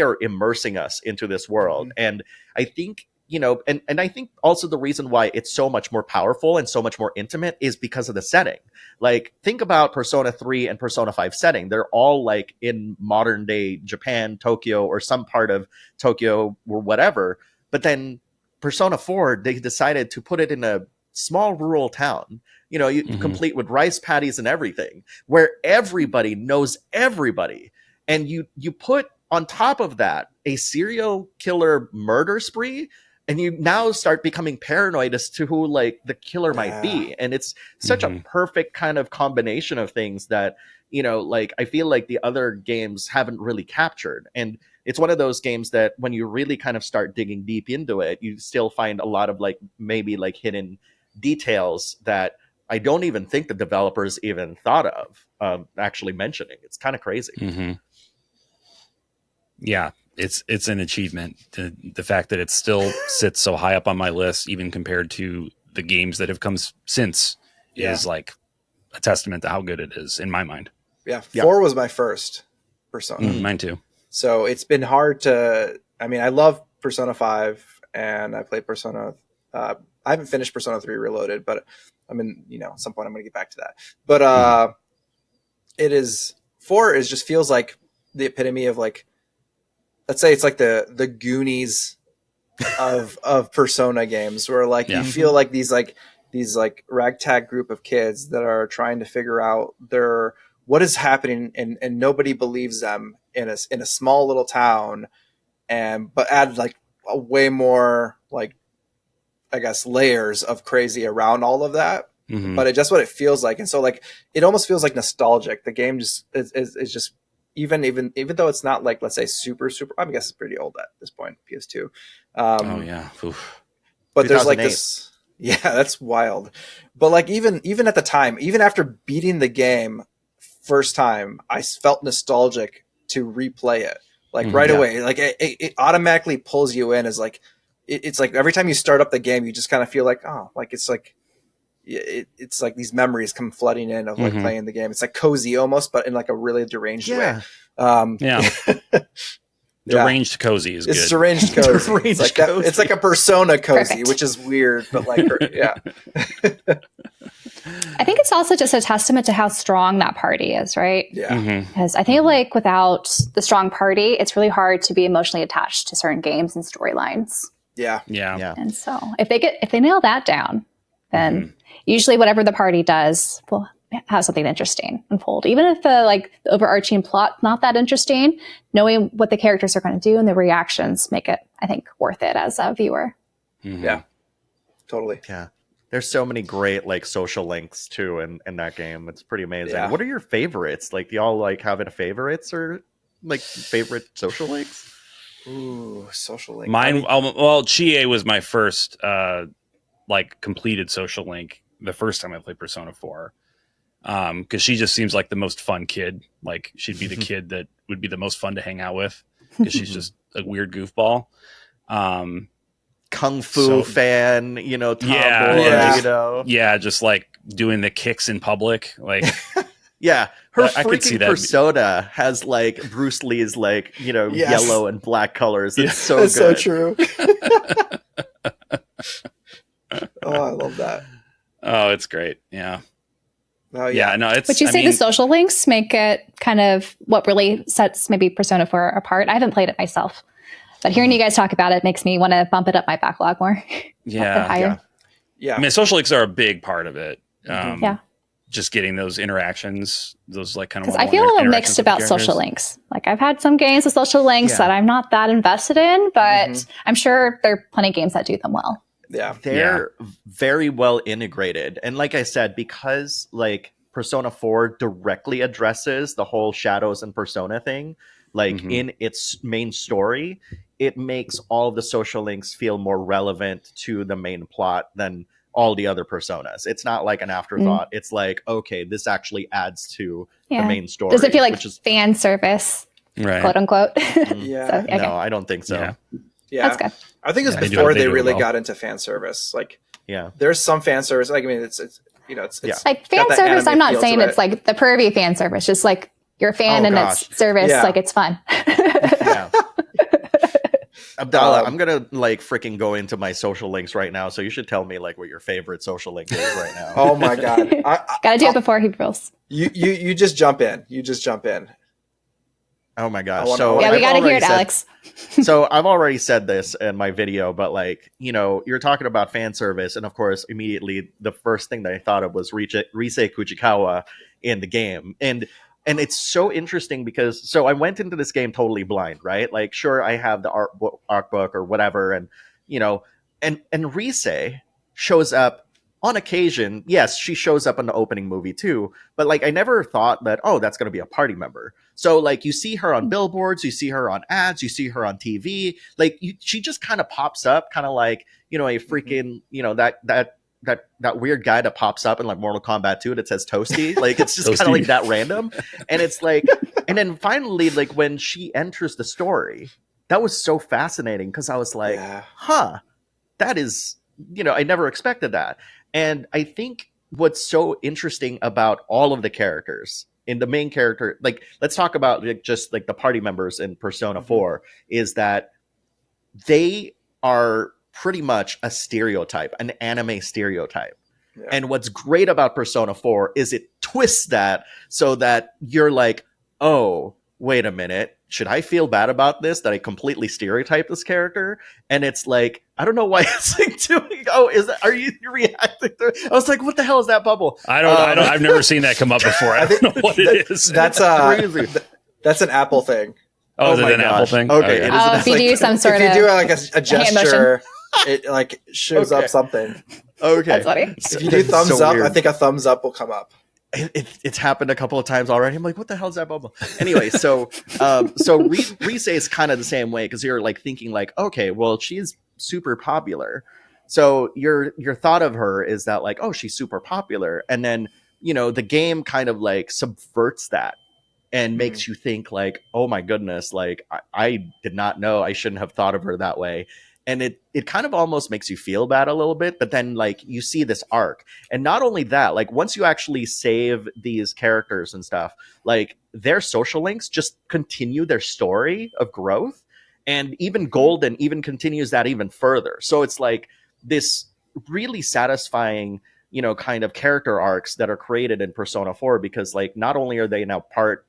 are immersing us into this world. And I think, you know, and I think also the reason why it's so much more powerful and so much more intimate is because of the setting. Like, think about Persona 3 and Persona 5 setting. They're all like in modern day Japan, Tokyo, or some part of Tokyo or whatever. But then Persona 4, they decided to put it in a small rural town, you know, complete with rice paddies and everything, where everybody knows everybody. And you put on top of that a serial killer murder spree, and you now start becoming paranoid as to who like the killer might be. And it's such a perfect kind of combination of things that, you know, like I feel like the other games haven't really captured. And it's one of those games that when you really kind of start digging deep into it, you still find a lot of like maybe like hidden details that I don't even think the developers even thought of actually mentioning. It's kind of crazy. Yeah, it's an achievement. The fact that it still sits so high up on my list, even compared to the games that have come since, is like a testament to how good it is in my mind. Yeah, 4 was my first Persona. Mine too. So it's been hard to. I mean, I love Persona 5, and I played Persona. I haven't finished Persona 3 Reloaded, but I mean, you know, at some point I'm going to get back to that. But it is 4 is just feels like the epitome of like, let's say it's like the Goonies of Persona games, where like you feel like these ragtag group of kids that are trying to figure out what is happening, and nobody believes them in a small little town, but add like a way more like, I guess, layers of crazy around all of that. But it's just what it feels like. And so like it almost feels like nostalgic. The game just is just even though it's not like, let's say super, I guess it's pretty old at this point, PS2. Oh yeah. Oof. But there's like this, that's wild. But like even at the time, even after beating the game first time, I felt nostalgic to replay it like right away. Like it automatically pulls you in as like, it's like every time you start up the game, you just kind of feel like, oh, like it's like, it's like these memories come flooding in of like playing the game. It's like cozy almost, but in like a really deranged way. Deranged cozy is good. It's deranged cozy. It's like a Persona cozy, which is weird, but like, I think it's also just a testament to how strong that party is, right? Yeah. Because I think like without the strong party, it's really hard to be emotionally attached to certain games and storylines. Yeah. And so if they nail that down, then usually whatever the party does will have something interesting unfold. Even if the overarching plot not that interesting, knowing what the characters are going to do and the reactions make it, I think, worth it as a viewer. Yeah, totally. Yeah. There's so many great like social links too in that game. It's pretty amazing. Yeah. What are your favorites? Like, do y'all like have any favorites or like favorite social links? Ooh, social link. Mine, well, Chie was my first like completed social link the first time I played Persona 4. Because she just seems like the most fun kid. Like, she'd be the kid that would be the most fun to hang out with because she's just a weird goofball. Kung fu fan, you know, tomboy, you know. Yeah, just like doing the kicks in public. Like, yeah, her I could see freaking that. persona has like Bruce Lee's like, you know, yellow and black colors. It's so That's good. so true. Oh, I love that. Oh, it's great. Yeah. Oh yeah, no, it's. Would you say the social links make it kind of what really sets maybe Persona 4 apart? I haven't played it myself, but hearing you guys talk about it makes me want to bump it up my backlog more. Yeah. I mean, social links are a big part of it. Yeah. Just getting those interactions, those like kind of. Because I feel a little mixed about social links. Like I've had some games with social links that I'm not that invested in, but I'm sure there are plenty of games that do them well. Yeah, they're very well integrated. And like I said, because like Persona 4 directly addresses the whole Shadows and Persona thing, like in its main story, it makes all of the social links feel more relevant to the main plot than all the other Personas. It's not like an afterthought. It's like, okay, this actually adds to the main story. Does it feel like fan service, quote unquote? Yeah. So, no, I don't think so. Yeah. That's good. I think it was before they really got into fan service. Like, there's some fan service. Like, I mean, it's like fan service. I'm not saying it's like the pervy fan service, just like you're a fan and it's service. Like it's fun. Abdallah, I'm gonna like freaking go into my social links right now, so you should tell me like what your favorite social link is right now. Oh my god, gotta do it before he rolls. You just jump in. Oh my gosh! We gotta hear it, Alex. So I've already said this in my video, but like you're talking about fan service, and of course, immediately the first thing that I thought of was Rise Kuchikawa in the game, and it's so interesting because I went into this game totally blind, right? Like, sure, I have the art book or whatever, and and Rise shows up on occasion. Yes, she shows up in the opening movie too, but like I never thought that that's going to be a party member. So like you see her on billboards, you see her on ads, you see her on TV. Like she just kind of pops up, kind of like a freaking that weird guy that pops up in like Mortal Kombat 2 that says Toasty. Like it's just kind of like that random. And it's like, and then finally, like when she enters the story, that was so fascinating because I was like, that is, I never expected that. And I think what's so interesting about all of the characters in the main character, like let's talk about like, just like the party members in Persona 4, is that they are pretty much a stereotype, an anime stereotype. Yeah. And what's great about Persona 4 is it twists that so that you're like, oh, wait a minute. Should I feel bad about this, that I completely stereotype this character? And it's like, I don't know why it's like doing, are you reacting to it? I was like, what the hell is that bubble? I've never seen that come up before. I don't know what it is. That's crazy. That's an Apple thing. Oh, is it an Apple thing? Okay. If you do some sort of, if you do like a gesture, it like shows up something. Okay. That's funny. If you do thumbs up, I think a thumbs up will come up. It's happened a couple of times already. I'm like, what the hell is that bubble? Anyway, so Rise is kind of the same way because you're like thinking like, okay, well, she's super popular. So your thought of her is that like, oh, she's super popular. And then, the game kind of like subverts that and makes you think like, oh my goodness, like I did not know, I shouldn't have thought of her that way. And it kind of almost makes you feel bad a little bit, but then like you see this arc. And not only that, like once you actually save these characters and stuff, like their social links just continue their story of growth. And even Golden even continues that even further. So it's like this really satisfying, kind of character arcs that are created in Persona 4, because like not only are they now part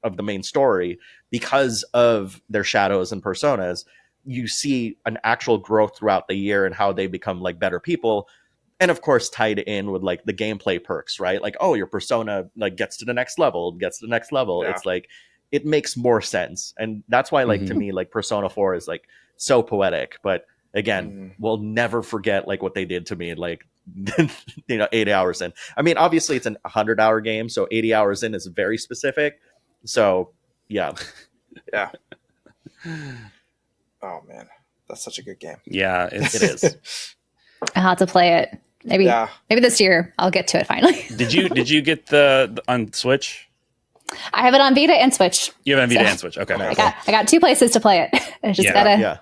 of the main story because of their shadows and personas, you see an actual growth throughout the year and how they become like better people. And of course, tied in with like the gameplay perks, right? Like, oh, your persona like gets to the next level. Yeah. It's like, it makes more sense. And that's why, like, to me, like Persona 4 is like so poetic. But again, we'll never forget like what they did to me, like, 8 hours in. I mean, obviously it's an 100-hour game. So 80 hours in is very specific. So yeah. Yeah. Oh man, that's such a good game. Yeah, it is. I'll have to play it. Maybe this year I'll get to it finally. Did you get the on Switch? I have it on Vita and Switch. You have it on Vita and Switch. Okay. I got 2 places to play it. I just gotta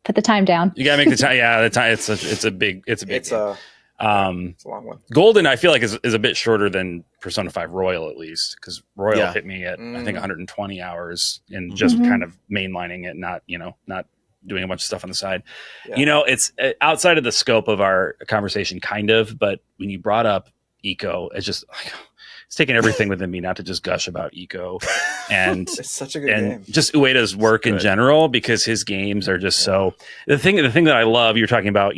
put the time down. You gotta make the time. Yeah, the time. It's a big game. It's a long one. Golden, I feel like is a bit shorter than Persona 5 Royal, at least, because Royal hit me at I think 120 hours and just kind of mainlining it, not doing a bunch of stuff on the side. Yeah. It's outside of the scope of our conversation, kind of. But when you brought up Eco, it's just like it's taken everything within me not to just gush about Eco and it's such a good game. Just Ueda's work in general, because his games are just so the thing that I love. You're talking about,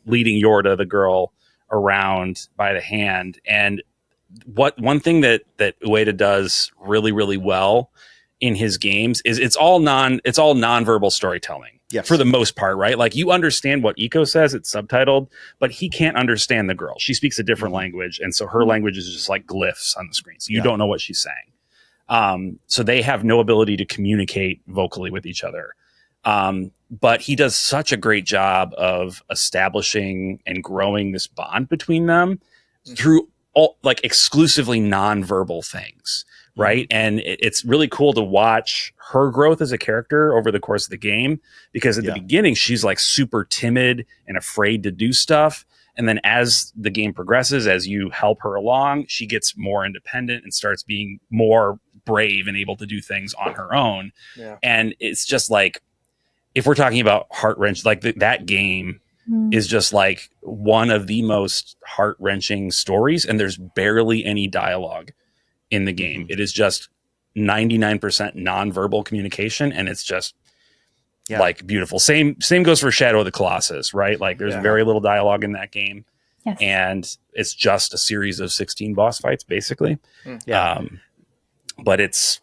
leading Yorda, the girl, around by the hand, and one thing that Ueda does really, really well in his games is it's all nonverbal storytelling. Yes. For the most part, right? Like, you understand what Eco says, it's subtitled, but he can't understand the girl. She speaks a different language, and so her language is just like glyphs on the screen. So you don't know what she's saying. So they have no ability to communicate vocally with each other. But he does such a great job of establishing and growing this bond between them through exclusively nonverbal things. Right. And it's really cool to watch her growth as a character over the course of the game, because at the beginning, she's like super timid and afraid to do stuff. And then as the game progresses, as you help her along, she gets more independent and starts being more brave and able to do things on her own. Yeah. And it's just like, if we're talking about heart-wrenching, like that game is just like one of the most heart-wrenching stories, and there's barely any dialogue in the game. It is just 99% nonverbal communication, and it's just like beautiful. Same goes for Shadow of the Colossus, right? Like, there's very little dialogue in that game. Yes. And it's just a series of 16 boss fights, basically. But it's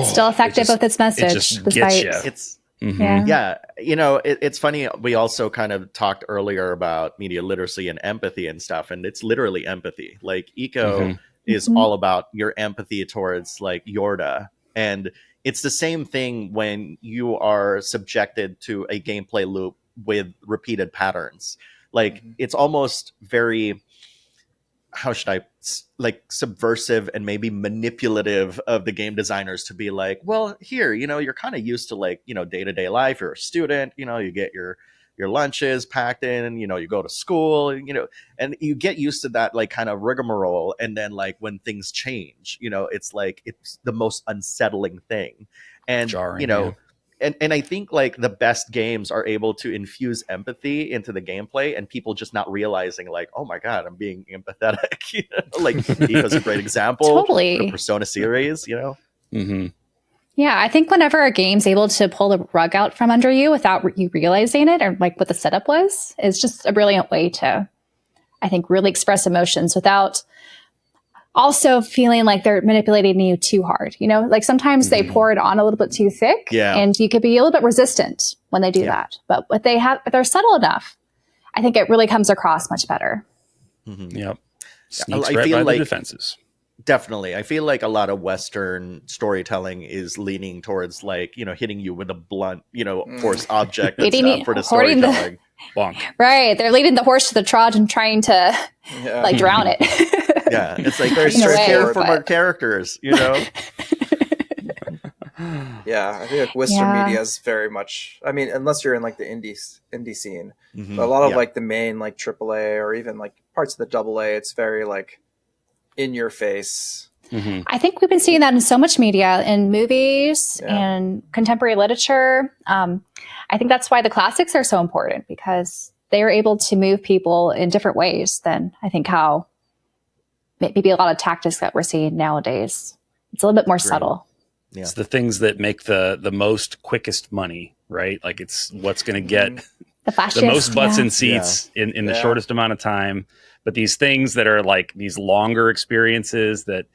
still effective with its message. It just gets you. It's it's funny. We also kind of talked earlier about media literacy and empathy and stuff, and it's literally empathy. Like, Eco is all about your empathy towards like Yorda, and it's the same thing when you are subjected to a gameplay loop with repeated patterns. Like, it's almost very, how should I, like, subversive and maybe manipulative of the game designers to be like, well, here, you're kind of used to like, day-to-day life. You're a student, you get your lunches packed in, you go to school, and you get used to that like kind of rigmarole. And then like when things change, it's like, it's the most unsettling thing. And, jarring, and I think like the best games are able to infuse empathy into the gameplay, and people just not realizing like, oh my God, I'm being empathetic. Like, Eco's a great example. Totally. The Persona series, Yeah, I think whenever a game's able to pull the rug out from under you without you realizing it, or like what the setup was, is just a brilliant way to, I think, really express emotions without also feeling like they're manipulating you too hard. Like sometimes they pour it on a little bit too thick, and you could be a little bit resistant when they do that. But if they're subtle enough, I think it really comes across much better. Yep. Sneaks right by the defenses. Definitely. I feel like a lot of Western storytelling is leaning towards like, hitting you with a blunt, force object for the storytelling. Right. They're leading the horse to the trot and trying to like drown it. Yeah. It's like, very straightforward from our characters, Yeah. I think like Western media is very much, I mean, unless you're in like the indie scene, but a lot of like the main like AAA or even like parts of the AA, it's very like in your face. I think we've been seeing that in so much media, in movies and contemporary literature. I think that's why the classics are so important, because they are able to move people in different ways than I think how maybe a lot of tactics that we're seeing nowadays. It's a little bit more subtle. Yeah. It's the things that make the most quickest money, right? Like, it's what's going to get the most butts in seats in the shortest amount of time. But these things that are like these longer experiences that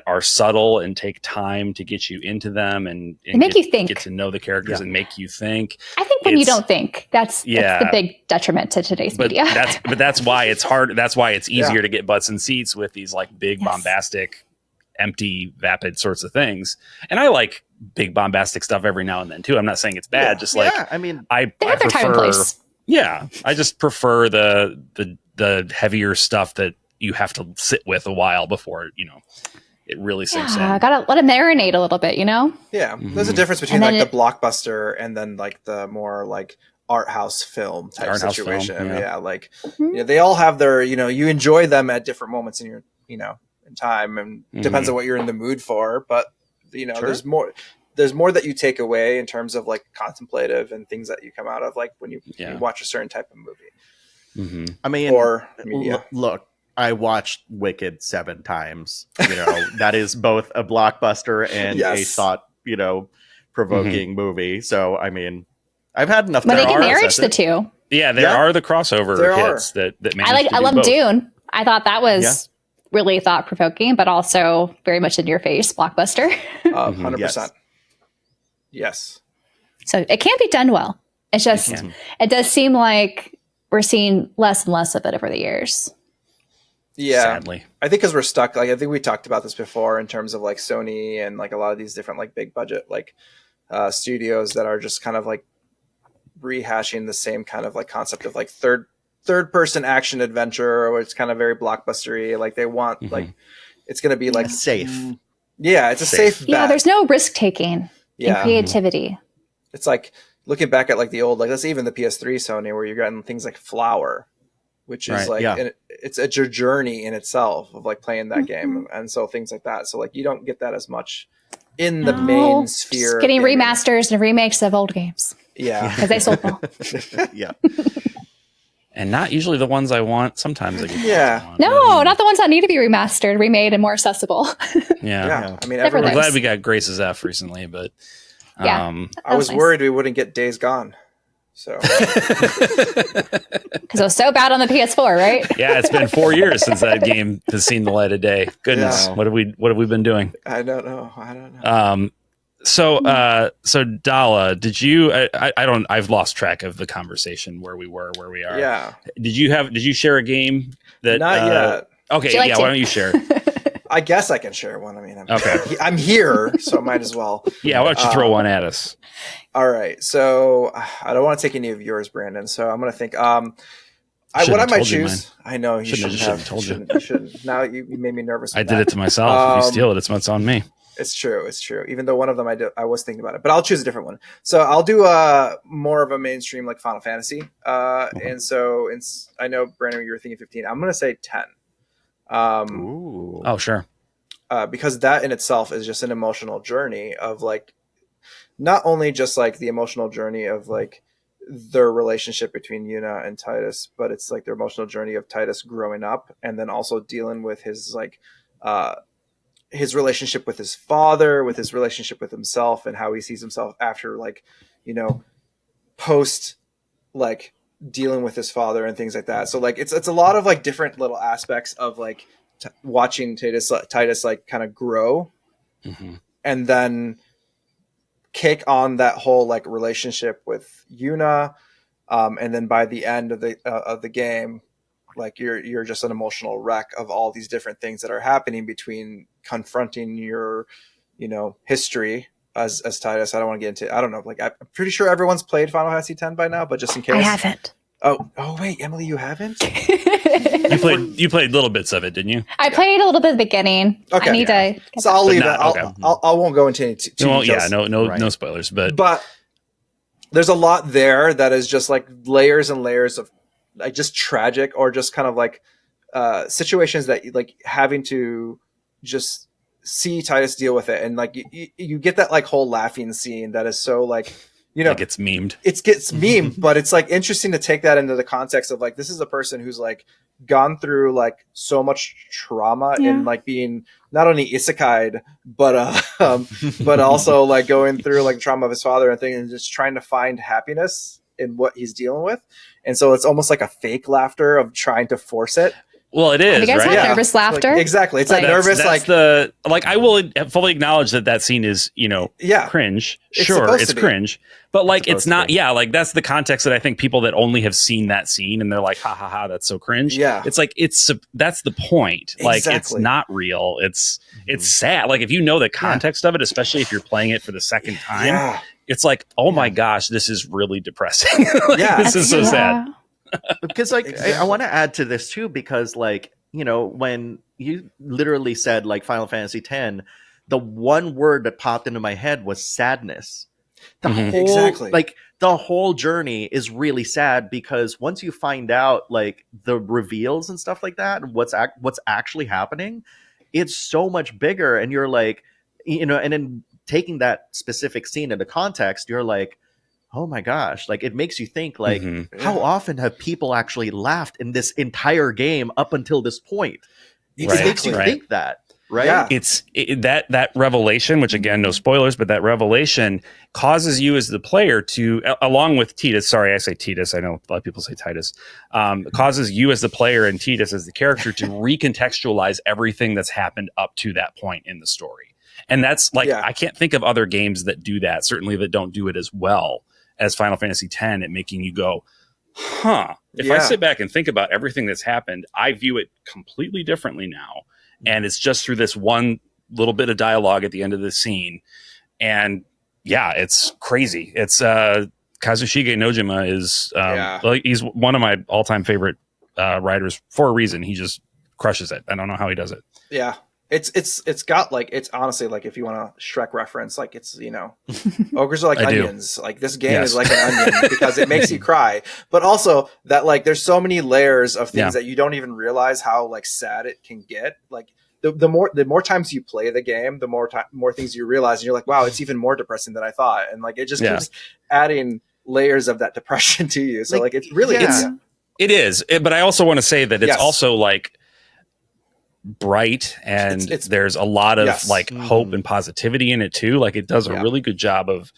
are subtle and take time to get you into them and make you think, get to know the characters and make you think. I think when you don't think, that's the big detriment to today's media. That's why it's hard. That's why it's easier to get butts in seats with these like big bombastic, empty, vapid sorts of things. And I like big bombastic stuff every now and then too. I'm not saying it's bad. Just like, I mean, I prefer time and place. Yeah, I just prefer the heavier stuff that you have to sit with a while before it really sinks in. I gotta let it marinate a little bit, Yeah, there's a difference between like the blockbuster and then like the more like art house film type situation. Like they all have their you enjoy them at different moments in your in time, and depends on what you're in the mood for. But there's more that you take away in terms of like contemplative and things that you come out of like when you watch a certain type of movie. I mean, or media. Look, I watched Wicked 7 times. You know, that is both a blockbuster and a thought, you know, provoking movie. So, I mean, I've had enough time. But they can marriage the two. Yeah, there are the crossover hits that I love both. Dune. I thought that was really thought provoking, but also very much in your face blockbuster. 100%. Yes. So it can be done well. It's just, it does seem like we're seeing less and less of it over the years. Yeah. Sadly. I think because we're stuck, like, I think we talked about this before in terms of like Sony and like a lot of these different like big budget like studios that are just kind of like rehashing the same kind of like concept of like third person action adventure, or it's kind of very blockbustery. Like they want like, it's going to be like safe. Yeah. It's a safe bet. Yeah. There's no risk taking and creativity. It's like looking back at like the old, like that's even the PS3 Sony where you're getting things like Flower, which is like, it's a journey in itself of like playing that game. And so things like that. So like, you don't get that as much in the main sphere. Just getting remasters and remakes of old games. Yeah. Because they sold well. Yeah. And not usually the ones I want. Sometimes I get No, not the ones that need to be remastered, remade, and more accessible. Yeah. I mean, I'm glad we got Grace's F recently, but I was worried we wouldn't get Days Gone. So because it was so bad on the PS4, right? Yeah, it's been 4 years since that game has seen the light of day. Goodness, what have we been doing? I don't know. So Dalla, did you? I've lost track of the conversation where we are. Yeah. Did you share a game that? Not yet. Okay. Why don't you share? I guess I can share one. I mean, I'm here, so I might as well. Yeah. Why don't you throw one at us? All right. So I don't want to take any of yours, Branden. So I'm going to think. What I might choose. I know you shouldn't have told you. You shouldn't. Now you made me nervous. I did it to myself. If you steal it, it's on me. It's true. Even though one of them I was thinking about it, but I'll choose a different one. So I'll do more of a mainstream like Final Fantasy. And so I know Branden, you were thinking 15. I'm going to say 10. Oh, sure. Because that in itself is just an emotional journey of like, not only just like the emotional journey of like their relationship between Yuna and Titus, but it's like their emotional journey of Titus growing up and then also dealing with his like, his relationship with his father, with his relationship with himself and how he sees himself after like, you know, post like dealing with his father and things like that. So like, it's a lot of like different little aspects of like watching Titus like kind of grow and then kick on that whole like relationship with Yuna. And then by the end of the game, like you're just an emotional wreck of all these different things that are happening between confronting your, you know, history as Titus. I don't want to get into, I don't know. Like I'm pretty sure everyone's played Final Fantasy X by now, but just in case. I haven't. Oh wait, Emily, you haven't? You played little bits of it, didn't you? I played a little bit at the beginning. Okay. I need to. So I'll leave it. I won't go into any too details. Yeah, no spoilers, but there's a lot there that is just like layers and layers of like just tragic or just kind of like situations that like having to just see Titus deal with it, and like you get that like whole laughing scene that is so like, you know, it gets memed. It gets memed, but it's like interesting to take that into the context of like, this is a person who's like gone through like so much trauma and like being not only isekai'd, but also like going through like trauma of his father and things, and just trying to find happiness in what he's dealing with. And so it's almost like a fake laughter of trying to force it. Well, it is, you guys right? have nervous laughter. Like, exactly. It's like nervous, that's like I will fully acknowledge that scene is, you know, cringe. Sure, it's cringe. But like it's not, like that's the context that I think people that only have seen that scene and they're like, ha ha ha, that's so cringe. Yeah. It's like that's the point. Like it's not real. It's sad. Like if you know the context of it, especially if you're playing it for the second time, it's like, oh my gosh, this is really depressing. This is so sad. Because like I want to add to this too, because like, you know, when you literally said like Final Fantasy X, the one word that popped into my head was sadness. Like the whole journey is really sad, because once you find out like the reveals and stuff like that, and what's actually happening, it's so much bigger. And you're like, you know, and then taking that specific scene into context, you're like, oh my gosh, like it makes you think like how often have people actually laughed in this entire game up until this point? It makes you think that. Right. Yeah. It's that revelation, which again, no spoilers, but that revelation causes you as the player to, along with Titus, sorry, I say Titus, I know a lot of people say Titus, causes you as the player and Titus as the character to recontextualize everything that's happened up to that point in the story. And that's like, I can't think of other games that do that, certainly that don't do it as well as Final Fantasy X at making you go, huh, if I sit back and think about everything that's happened, I view it completely differently now. And it's just through this one little bit of dialogue at the end of the scene. And it's crazy. It's Kazushige Nojima is he's one of my all-time favorite writers for a reason. He just crushes it. I don't know how he does it. Yeah. It's got like, it's honestly like, if you want a Shrek reference, like it's, ogres are like onions. Like this game is like an onion because it makes you cry, but also that like there's so many layers of things that you don't even realize how like sad it can get. Like the more times you play the game, the more things you realize, and you're like, wow, it's even more depressing than I thought. And like it just keeps adding layers of that depression to you. So like it's really it is. But I also want to say that it's also like bright and there's a lot of like hope and positivity in it too. Like it does a really good job of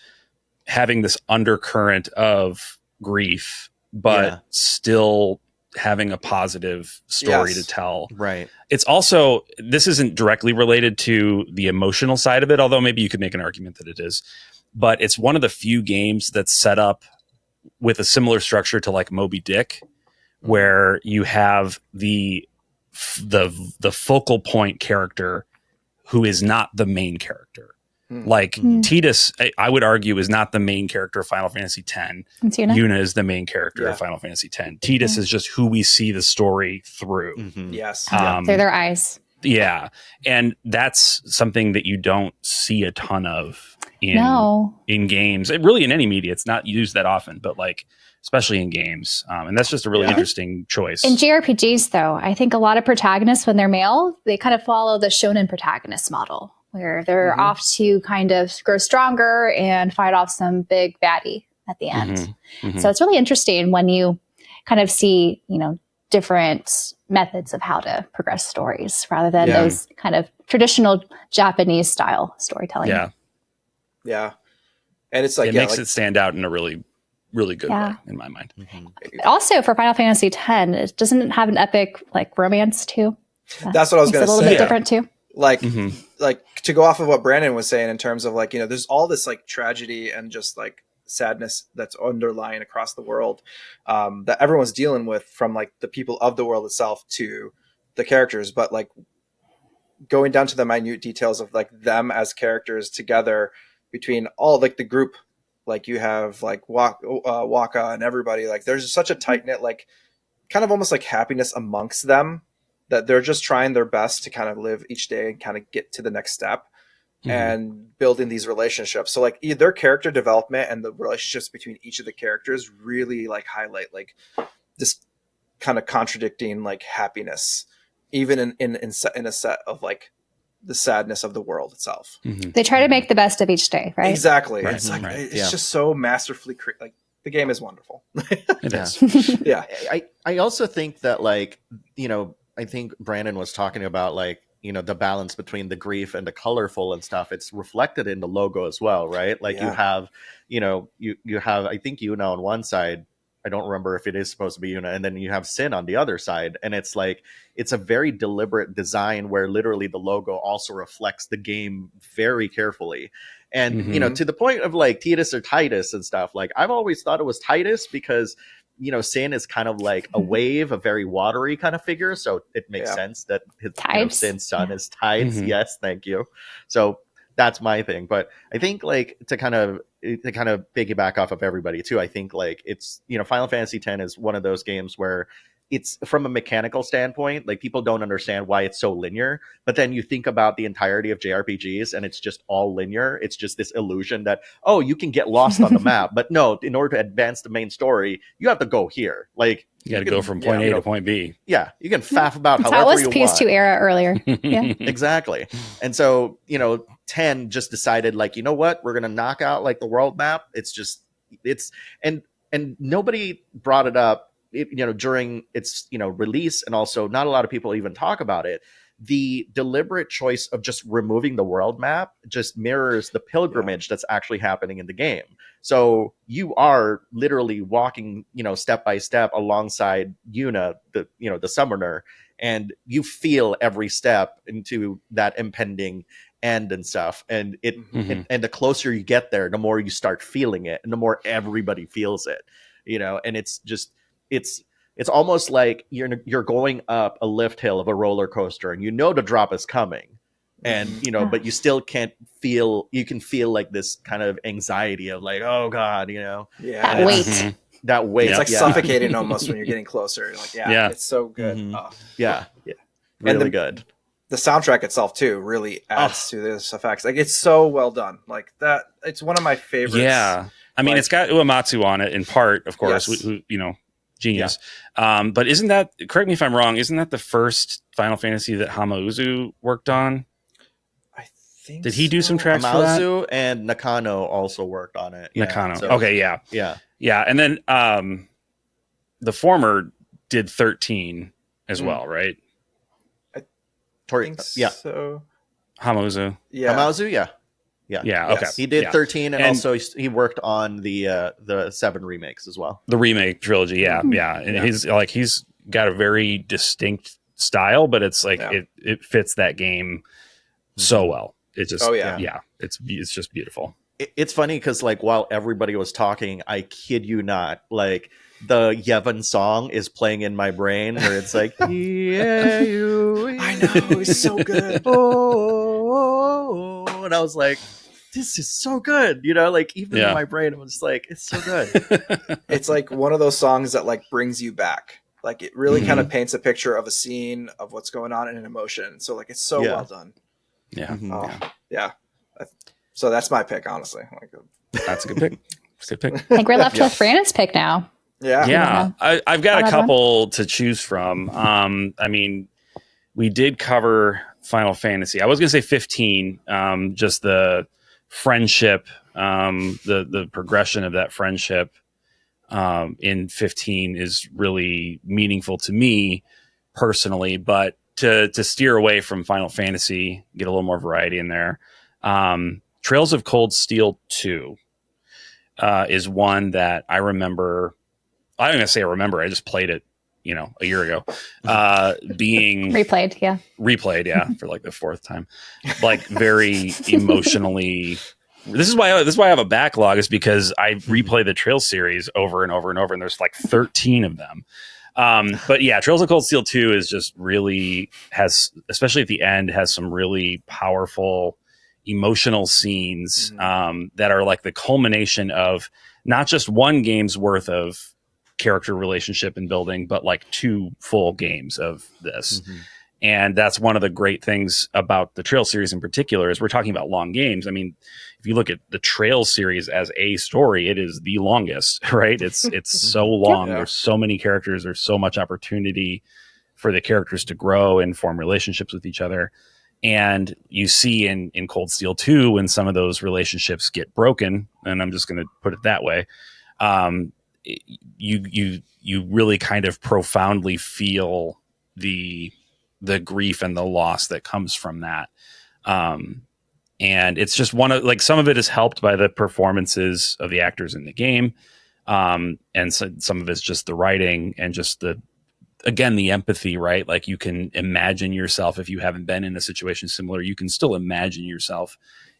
having this undercurrent of grief, but still having a positive story to tell. Right. It's also, this isn't directly related to the emotional side of it, although maybe you could make an argument that it is, but it's one of the few games that's set up with a similar structure to like Moby Dick, where you have the focal point character who is not the main character. Like Titus, I would argue, is not the main character of Final Fantasy X. Yuna is the main character of Final Fantasy X. Titus is just who we see the story through. Yes. Through their eyes. Yeah. And that's something that you don't see a ton of in games. Really in any media. It's not used that often, but like especially in games. And that's just a really interesting choice. In JRPGs, though, I think a lot of protagonists, when they're male, they kind of follow the shonen protagonist model, where they're off to kind of grow stronger and fight off some big baddie at the end. So it's really interesting when you kind of see, different methods of how to progress stories rather than those kind of traditional Japanese style storytelling. Yeah. And it's like, it makes it stand out in a really, really good way in my mind. Also for Final Fantasy X, it doesn't have an epic like romance too. That's what I was going to say. A little bit different too. Like to go off of what Branden was saying in terms of like, there's all this like tragedy and just like sadness that's underlying across the world that everyone's dealing with, from like the people of the world itself to the characters, but like going down to the minute details of like them as characters together between all like the group, like you have like Waka and everybody, like there's such a tight knit, like kind of almost like happiness amongst them, that they're just trying their best to kind of live each day and kind of get to the next step and building these relationships. So like their character development and the relationships between each of the characters really like highlight like this kind of contradicting like happiness, even in a set of like the sadness of the world itself. They try to make the best of each day, right? Exactly. Right. It's like, it's just so masterfully like the game is wonderful. It is. Yeah. I also think that like, I think Branden was talking about like, the balance between the grief and the colorful and stuff. It's reflected in the logo as well, right? Like you have, you have, I think Yuna on one side. I don't remember if it is supposed to be Yuna, and then you have Sin on the other side. And it's like, it's a very deliberate design where literally the logo also reflects the game very carefully. And, to the point of like Titus or Titus and stuff, like I've always thought it was Titus because, Sin is kind of like a wave, a very watery kind of figure. So it makes sense that Sin's son is Tides. Yes, thank you. So that's my thing. But I think like to kind of piggyback off of everybody too, I think like it's, Final Fantasy X is one of those games where it's from a mechanical standpoint, like people don't understand why it's so linear, but then you think about the entirety of JRPGs and it's just all linear. It's just this illusion that, oh, you can get lost on the map, but no, in order to advance the main story, you have to go here. Like you got to go from point A to point B. Yeah. You can faff about That's however how it you was PS2 era earlier. Yeah. Exactly. And so, 10 just decided like, you know what, we're going to knock out like the world map. It's just, it's and nobody brought it up, during its release, and also not a lot of people even talk about it. The deliberate choice of just removing the world map just mirrors the pilgrimage that's actually happening in the game. So you are literally walking, step by step alongside Yuna, the summoner, and you feel every step into that impending end and stuff. And and the closer you get there, the more you start feeling it, and the more everybody feels it, and it's just, it's almost like you're going up a lift hill of a roller coaster, and the drop is coming, and but you still can't feel. You can feel like this kind of anxiety of like, oh god, that weight. That weight. It's like suffocating almost when you're getting closer. You're like, it's so good. Yeah, really good. The soundtrack itself too really adds to this effects. Like, it's so well done. Like that, it's one of my favorites. Yeah, I mean, it's got Uematsu on it in part, of course. Who, genius. Yeah. But isn't that, correct me if I'm wrong, isn't that the first Final Fantasy that Hamauzu worked on? I think Did he do some tracks for that? Hamauzu and Nakano also worked on it. Nakano. So, okay, yeah. And then the former did 13 as well, right? I think so. Hamauzu. Yeah. Hamauzu, yeah. Okay. Yes. He did 13, and also he worked on the 7 remakes as well. The remake trilogy, and he's got a very distinct style, but it's like it fits that game so well. It just it's just beautiful. It's funny because like while everybody was talking, I kid you not, like the Yevon song is playing in my brain where it's like, yeah, I know, it's so good. And I was like, this is so good, like even in my brain, I was like, it's so good. It's like one of those songs that like brings you back. Like it really kind of paints a picture of a scene of what's going on in an emotion. So like it's so well done. So that's my pick, honestly. That's a good pick. I think we're left with Brandon's pick now. I've got a couple to choose from. I mean, we did cover Final Fantasy. I was going to say 15, just the friendship, the progression of that friendship in 15 is really meaningful to me personally, but to steer away from Final Fantasy, get a little more variety in there. Trails of Cold Steel 2 is one that I remember. I'm going to say I remember. I just played it, a year ago, being replayed. For like the 4th time, like very emotionally. This is why I have a backlog, is because I replay the Trails series over and over and over, and there's like 13 of them. But yeah, Trails of Cold Steel 2 is just really has, especially at the end, has some really powerful emotional scenes that are like the culmination of not just one game's worth of character relationship and building, but like 2 full games of this. And that's one of the great things about the Trails series in particular, is we're talking about long games. I mean, if you look at the Trails series as a story, it is the longest, right? It's so long. There's so many characters. There's so much opportunity for the characters to grow and form relationships with each other. And you see in Cold Steel 2, when some of those relationships get broken, and I'm just going to put it that way, you really kind of profoundly feel the grief and the loss that comes from that. And it's just one of, like, some of it is helped by the performances of the actors in the game. And so some of it's just the writing and just the empathy, right? Like, you can imagine yourself, if you haven't been in a situation similar, you can still imagine yourself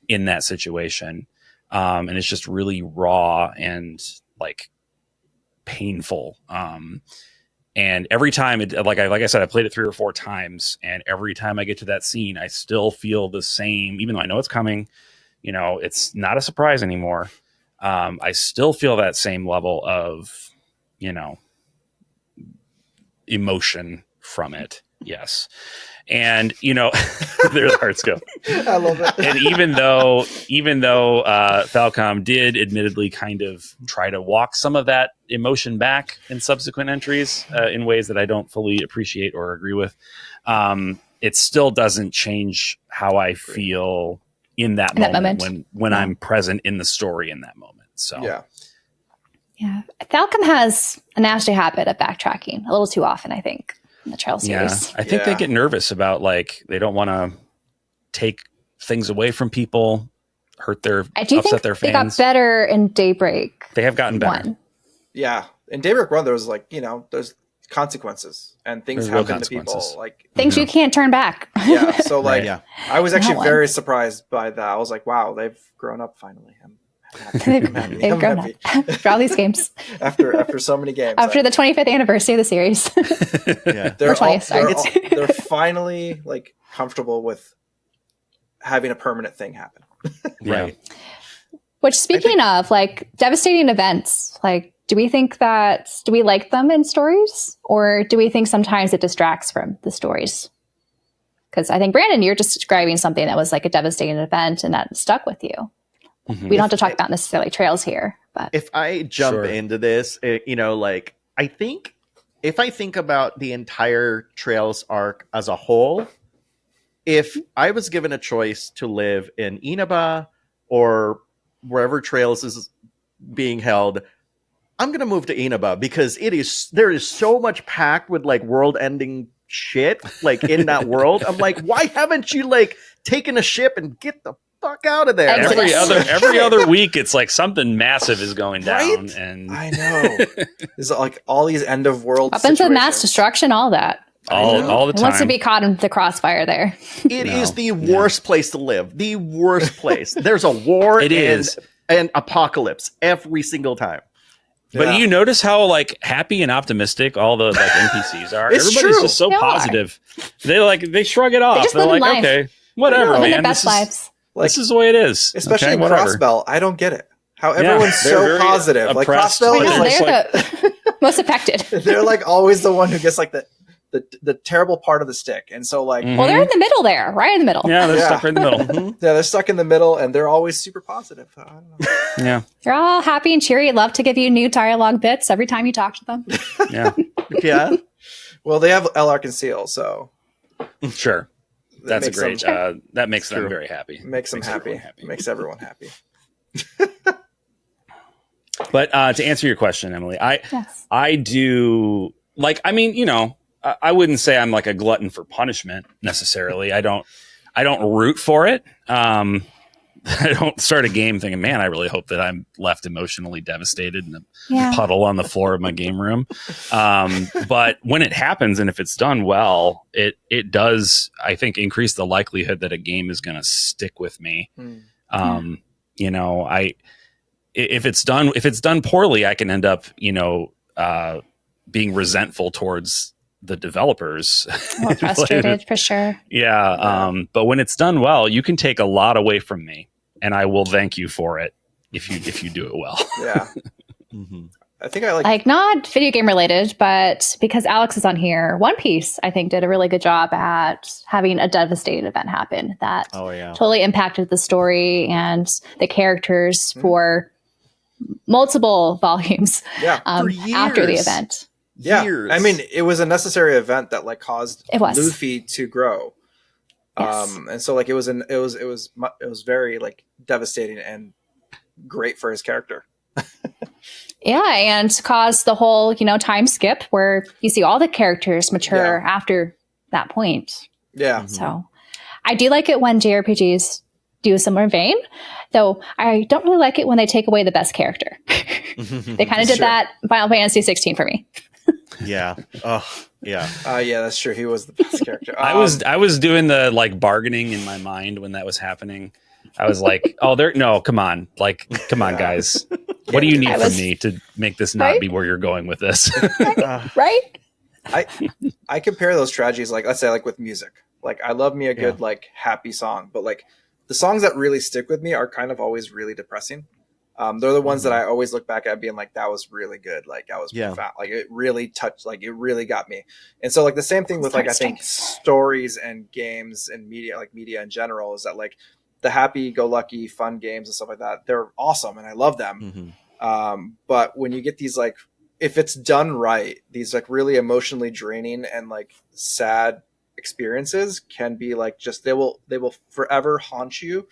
in that situation. And it's just really raw and like painful. And every time like I said, I played it 3 or 4 times, and every time I get to that scene, I still feel the same, even though I know it's coming, it's not a surprise anymore. I still feel that same level of, emotion from it. Yes. And, there the hearts go. I love it. And even though Falcom did admittedly kind of try to walk some of that emotion back in subsequent entries in ways that I don't fully appreciate or agree with, it still doesn't change how I feel in that moment when I'm present in the story in that moment. So Yeah. Falcom has a nasty habit of backtracking a little too often, I think, in the Trail series. Yeah, I think they get nervous about, like, they don't want to take things away from people, upset their fans. They got better in Daybreak. They have gotten better. Yeah. In Daybreak 1, there was like, there's consequences and things happen to people. Like things you can't turn back. Yeah. So like, I was actually very surprised by that. I was like, wow, they've grown up finally. They've grown up for all these games. after so many games. After the 25th anniversary of the series. They're finally like comfortable with having a permanent thing happen. Right. Which, speaking of like devastating events, like, do we like them in stories, or do we think sometimes it distracts from the stories? Because I think, Branden, you're just describing something that was like a devastating event and that stuck with you. Mm-hmm. We don't have to talk about necessarily Trails here, but if I jump into this, I think if I think about the entire Trails arc as a whole, if I was given a choice to live in Inaba or wherever Trails is being held, I'm going to move to Inaba because there is so much packed with like world ending shit like in that world. I'm like, why haven't you like taken a ship and get the fuck out of there? Every other week it's like something massive is going down, right? And I know there's like all these end of world weapons of mass destruction, all that. All the time. It wants to be caught in the crossfire there. It is the worst place to live. The worst place. There's a war and apocalypse every single time. But you notice how like happy and optimistic all the like NPCs are. Everybody's just so positive. They shrug it off. They're like, okay, whatever, man. Best lives. This is the way it is. Especially in Crossbell, I don't get it. How everyone's so positive. Like Crossbell is they're the most affected. They're like always the one who gets like the terrible part of the stick. And so like well, they're in the middle there, right in the middle. Yeah, they're stuck right in the middle. Yeah, they're stuck in the middle and they're always super positive. I don't know. Yeah. They're all happy and cheery, love to give you new dialogue bits every time you talk to them. Yeah. Yeah. Well, they have Elark and Seal, so sure. That's a great that makes them very happy. Makes them happy. Makes everyone happy. But to answer your question, Emily, I do like, I mean, I wouldn't say I'm like a glutton for punishment necessarily. I don't root for it. I don't start a game thinking, man, I really hope that I'm left emotionally devastated in a puddle on the floor of my game room. But when it happens, and if it's done well, it does, I think, increase the likelihood that a game is going to stick with me. If it's done poorly, I can end up, being resentful towards the developers. Well, frustrated for sure. Yeah. But when it's done well, you can take a lot away from me, and I will thank you for it if you do it well. Yeah. Mm-hmm. I think I like not video game related, but because Alex is on here, One Piece, I think, did a really good job at having a devastating event happen that totally impacted the story and the characters for multiple volumes after the event. Yeah, I mean, it was a necessary event that like caused Luffy to grow, and so like it was very like devastating and great for his character. Yeah, and caused the whole time skip where you see all the characters mature after that point. Yeah, so I do like it when JRPGs do a similar vein, though I don't really like it when they take away the best character. They kind of did that in Final Fantasy 16 for me. Yeah. Oh, yeah. Yeah, that's true. He was the best character. I was doing the like bargaining in my mind when that was happening. I was like, come on, guys. What do you need from me to make this not be where you're going with this? Right? I compare those tragedies, like let's say like with music. Like I love me a good like happy song, but like the songs that really stick with me are kind of always really depressing. They're the ones that I always look back at being like, that was really good. Like that was profound. Like it really touched, like it really got me. And so like the same thing with like, I think stories and games and media, like media in general, is that like the happy go lucky fun games and stuff like that, they're awesome. And I love them. But when you get these, like, if it's done right, these like really emotionally draining and like sad experiences can be like, just, they will forever haunt you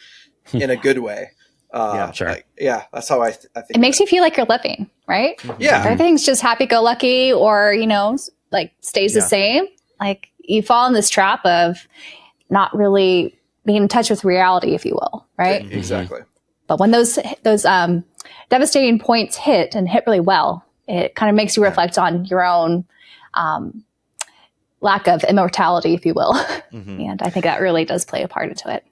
in a good way. Sure. Like, that's how I think. It makes you feel like you're living, right? Yeah. If everything's just happy-go-lucky or, like stays the same, like you fall in this trap of not really being in touch with reality, if you will, right? Exactly. But when those devastating points hit really well, it kind of makes you reflect on your own lack of immortality, if you will. And I think that really does play a part into it.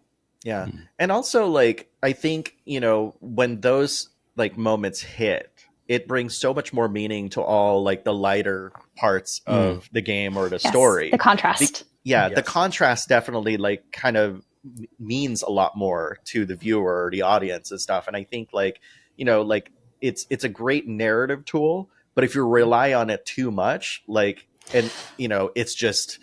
Yeah. And also, like, I think, when those like moments hit, it brings so much more meaning to all like the lighter parts of the game or the story. The contrast. The contrast definitely like kind of means a lot more to the viewer or the audience and stuff. And I think like, like it's a great narrative tool, but if you rely on it too much, like, and it's just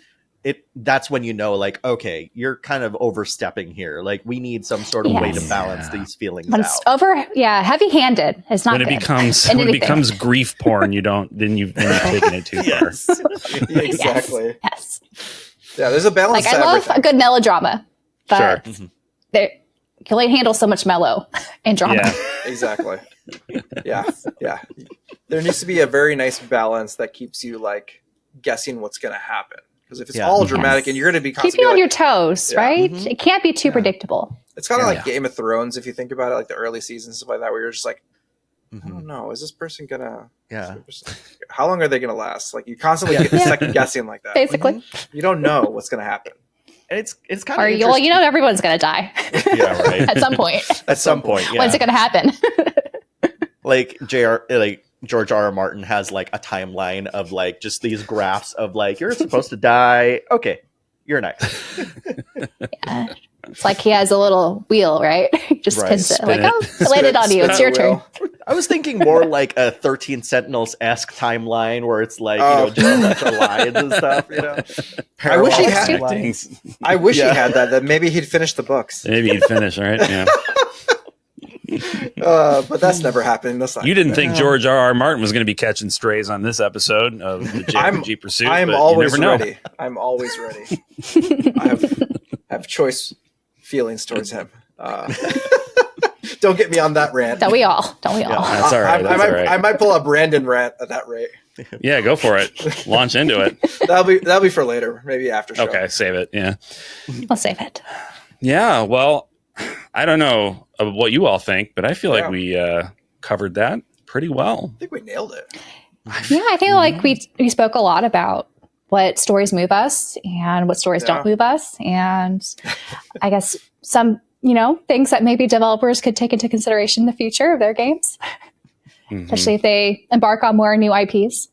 that's when like, okay, you're kind of overstepping here. Like we need some sort of way to balance these feelings when it's heavy-handed. It's not when it becomes grief porn. Then you've taken it too far. Exactly. Yes. Yeah, there's a balance. Like I love a good melodrama, but you can only handle so much mellow and drama. Yeah. Exactly. Yeah. There needs to be a very nice balance that keeps you like guessing what's going to happen. Because if it's all dramatic and you're going to be keep you on your toes, right? It can't be too predictable. It's kind of like Game of Thrones, if you think about it, like the early seasons, stuff like that, where you're just like, I don't know, is this person gonna? How long are they gonna last? Like you constantly get second guessing like that. Basically, you don't know what's gonna happen. And it's kind of everyone's gonna die. Yeah, right. At some point. At some point, yeah. When's it gonna happen? Like George R.R. Martin has like a timeline of like just these graphs of like you're supposed to die. Okay, you're next. It's like he has a little wheel, right? Just spins it. Like, I landed on you. It's your turn. I was thinking more like a 13 Sentinels-esque timeline where it's like, just a bunch of lines and stuff, I wish he had that maybe he'd finish the books. Maybe he'd finish, right? Yeah. But that's never happened. You didn't think George R.R. Martin was going to be catching strays on this episode of the JRPG Pursuit? I'm always ready. I'm always ready. I have choice feelings towards him. Don't get me on that rant. Don't we all? Yeah, that's all right. I might pull a Branden rant at that rate. Yeah, go for it. Launch into it. That'll be for later, maybe after show. Okay, save it. Yeah, we'll save it. Yeah, well, I don't know what you all think, but I feel like we covered that pretty well. I think we nailed it. Yeah, I feel like we spoke a lot about what stories move us and what stories don't move us. And I guess some, things that maybe developers could take into consideration in the future of their games, especially if they embark on more new IPs.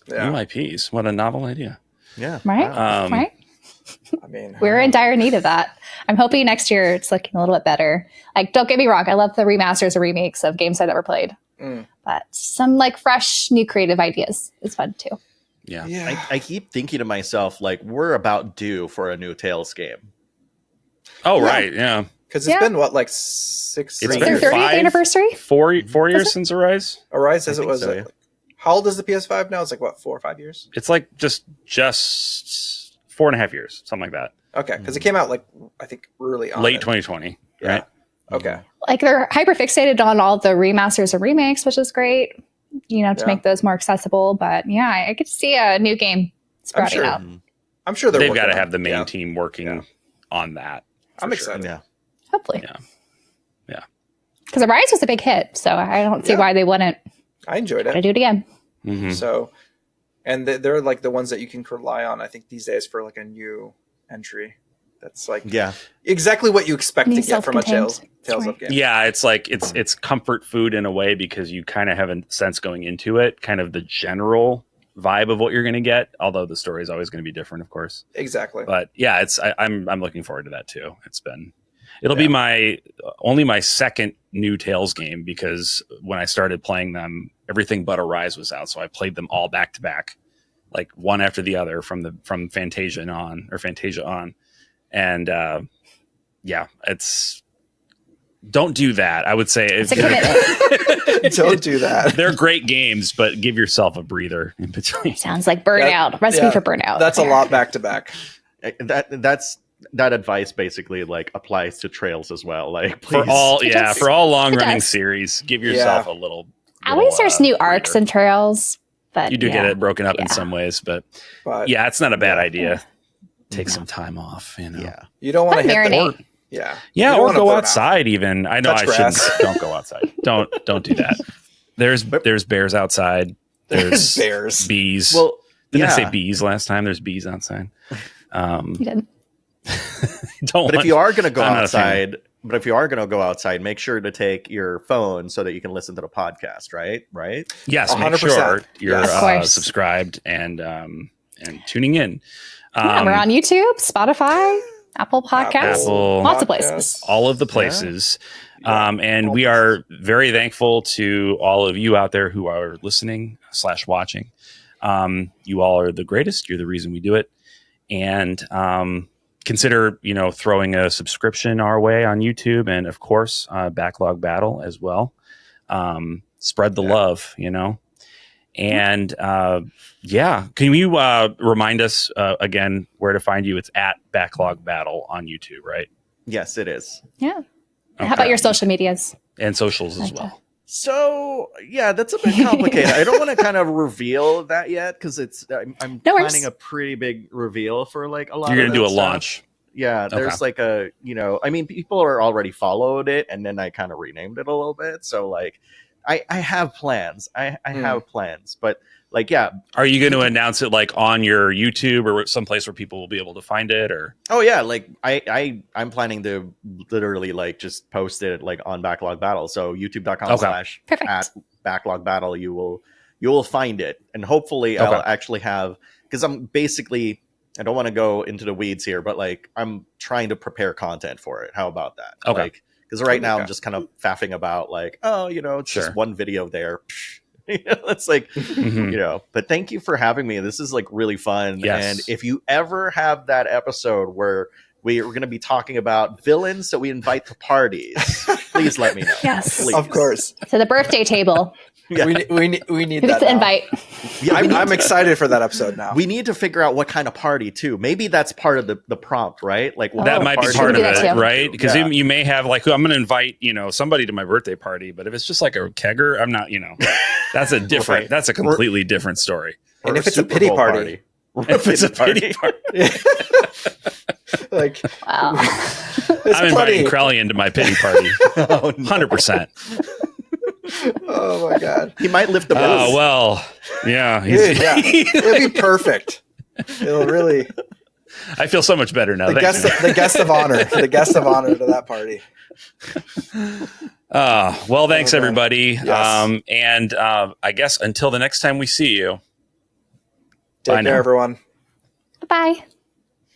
Yeah. New IPs. What a novel idea. Yeah. Right? Right? I mean, we're in dire need of that. I'm hoping next year it's looking a little bit better. Like, don't get me wrong. I love the remasters or remakes of games I've never played. But some like fresh, new creative ideas is fun too. Yeah. I keep thinking to myself, like, we're about due for a new Tales game. Oh, right. Yeah. Because it's been, what, like 6 years? It's their 30th anniversiry? 4 years since Arise? Arise, as it was. So, how old is the PS5 now? It's like, what, 4 or 5 years? It's like just 4.5 years, something like that. Okay. Because it came out, like, I think early on. Late 2020, right? Okay. Like, they're hyper fixated on all the remasters and remakes, which is great. To make those more accessible. But yeah, I could see a new game sprouting out. I'm sure they've got to have the main team working on that. I'm excited. Yeah. Hopefully. Yeah. Because Arise was a big hit, so I don't see why they wouldn't. I enjoyed it. Do it again. So, and they're like the ones that you can rely on, I think, these days for like a new entry. That's like exactly what you expect to get from a Tales of game. Yeah, it's like it's comfort food in a way because you kind of have a sense going into it, kind of the general vibe of what you're going to get. Although the story is always going to be different, of course. Exactly. But yeah, I'm looking forward to that too. It'll be my second new Tales game because when I started playing them, everything but Arise was out, so I played them all back to back, like one after the other from Fantasia on. And it's don't do that. I would say it's a commitment. Don't do that. They're great games, but give yourself a breather in between. Sounds like burnout. Recipe for burnout. That's a lot back to back. That's that advice basically like applies to trails as well. Like, please. For all long running series, give yourself a little. At least there's new arcs and trails, but you do get it broken up in some ways, but yeah, it's not a bad idea. Take some time off, you know. Yeah, you don't want to marinate. Or go outside. Even I know I shouldn't. Don't go outside. Don't do that. There's bears outside. There's bears, bees. Well, didn't I say bees last time? There's bees outside. You didn't. But if you are going to go outside, make sure to take your phone so that you can listen to the podcast. Right? Yes, 100%. Make sure you're subscribed and tuning in. We're on YouTube, Spotify, Apple Podcasts, lots of places. All of the places. And we are very thankful to all of you out there who are listening / watching. You all are the greatest. You're the reason we do it. And consider, throwing a subscription our way on YouTube, and of course, Backlog Battle as well. Spread the love, And can you remind us again where to find you? It's at Backlog Battle on YouTube, right? Yes, it is. Yeah. Okay. How about your social medias? And socials as well. So, that's a bit complicated. I don't want to kind of reveal that yet because I'm planning a pretty big reveal for like a lot You're going to do a stuff. Launch. Yeah, there's like people are already followed it, and then I kind of renamed it a little bit. So like, I have plans. I have plans, but like, Are you going to announce it like on your YouTube or someplace where people will be able to find it? Or like I'm planning to literally like just post it like on Backlog Battle. So youtube.com/@Backlog Battle, you will find it, and hopefully I'll actually have, because I don't want to go into the weeds here, but like I'm trying to prepare content for it. How about that? Okay. Like, because right now I'm just kind of faffing about like, it's just one video there. It's like, but thank you for having me. This is like really fun. Yes. And if you ever have that episode where we are going to be talking about villains that we invite to parties, please let me know. Yes, please. Of course. To the birthday table. We need Who's that the invite. I'm excited for that episode now. We need to figure out what kind of party too. Maybe that's part of the prompt, right? Like that might be part of it, right? Because you may have like, I'm going to invite somebody to my birthday party, but if it's just like a kegger, I'm not. That's a different. That's a completely different story. And if it's a pity party. If it's a pity party. Like, wow. I'm inviting Crowley into my pity party. 100%. Oh my God. He might lift the booze. Oh, well. Yeah. It'll be perfect. It'll really. I feel so much better now. The guest of honor. The guest of honor to that party. Well, thanks everybody. Yes. And I guess until the next time we see you. Take care, everyone. Bye.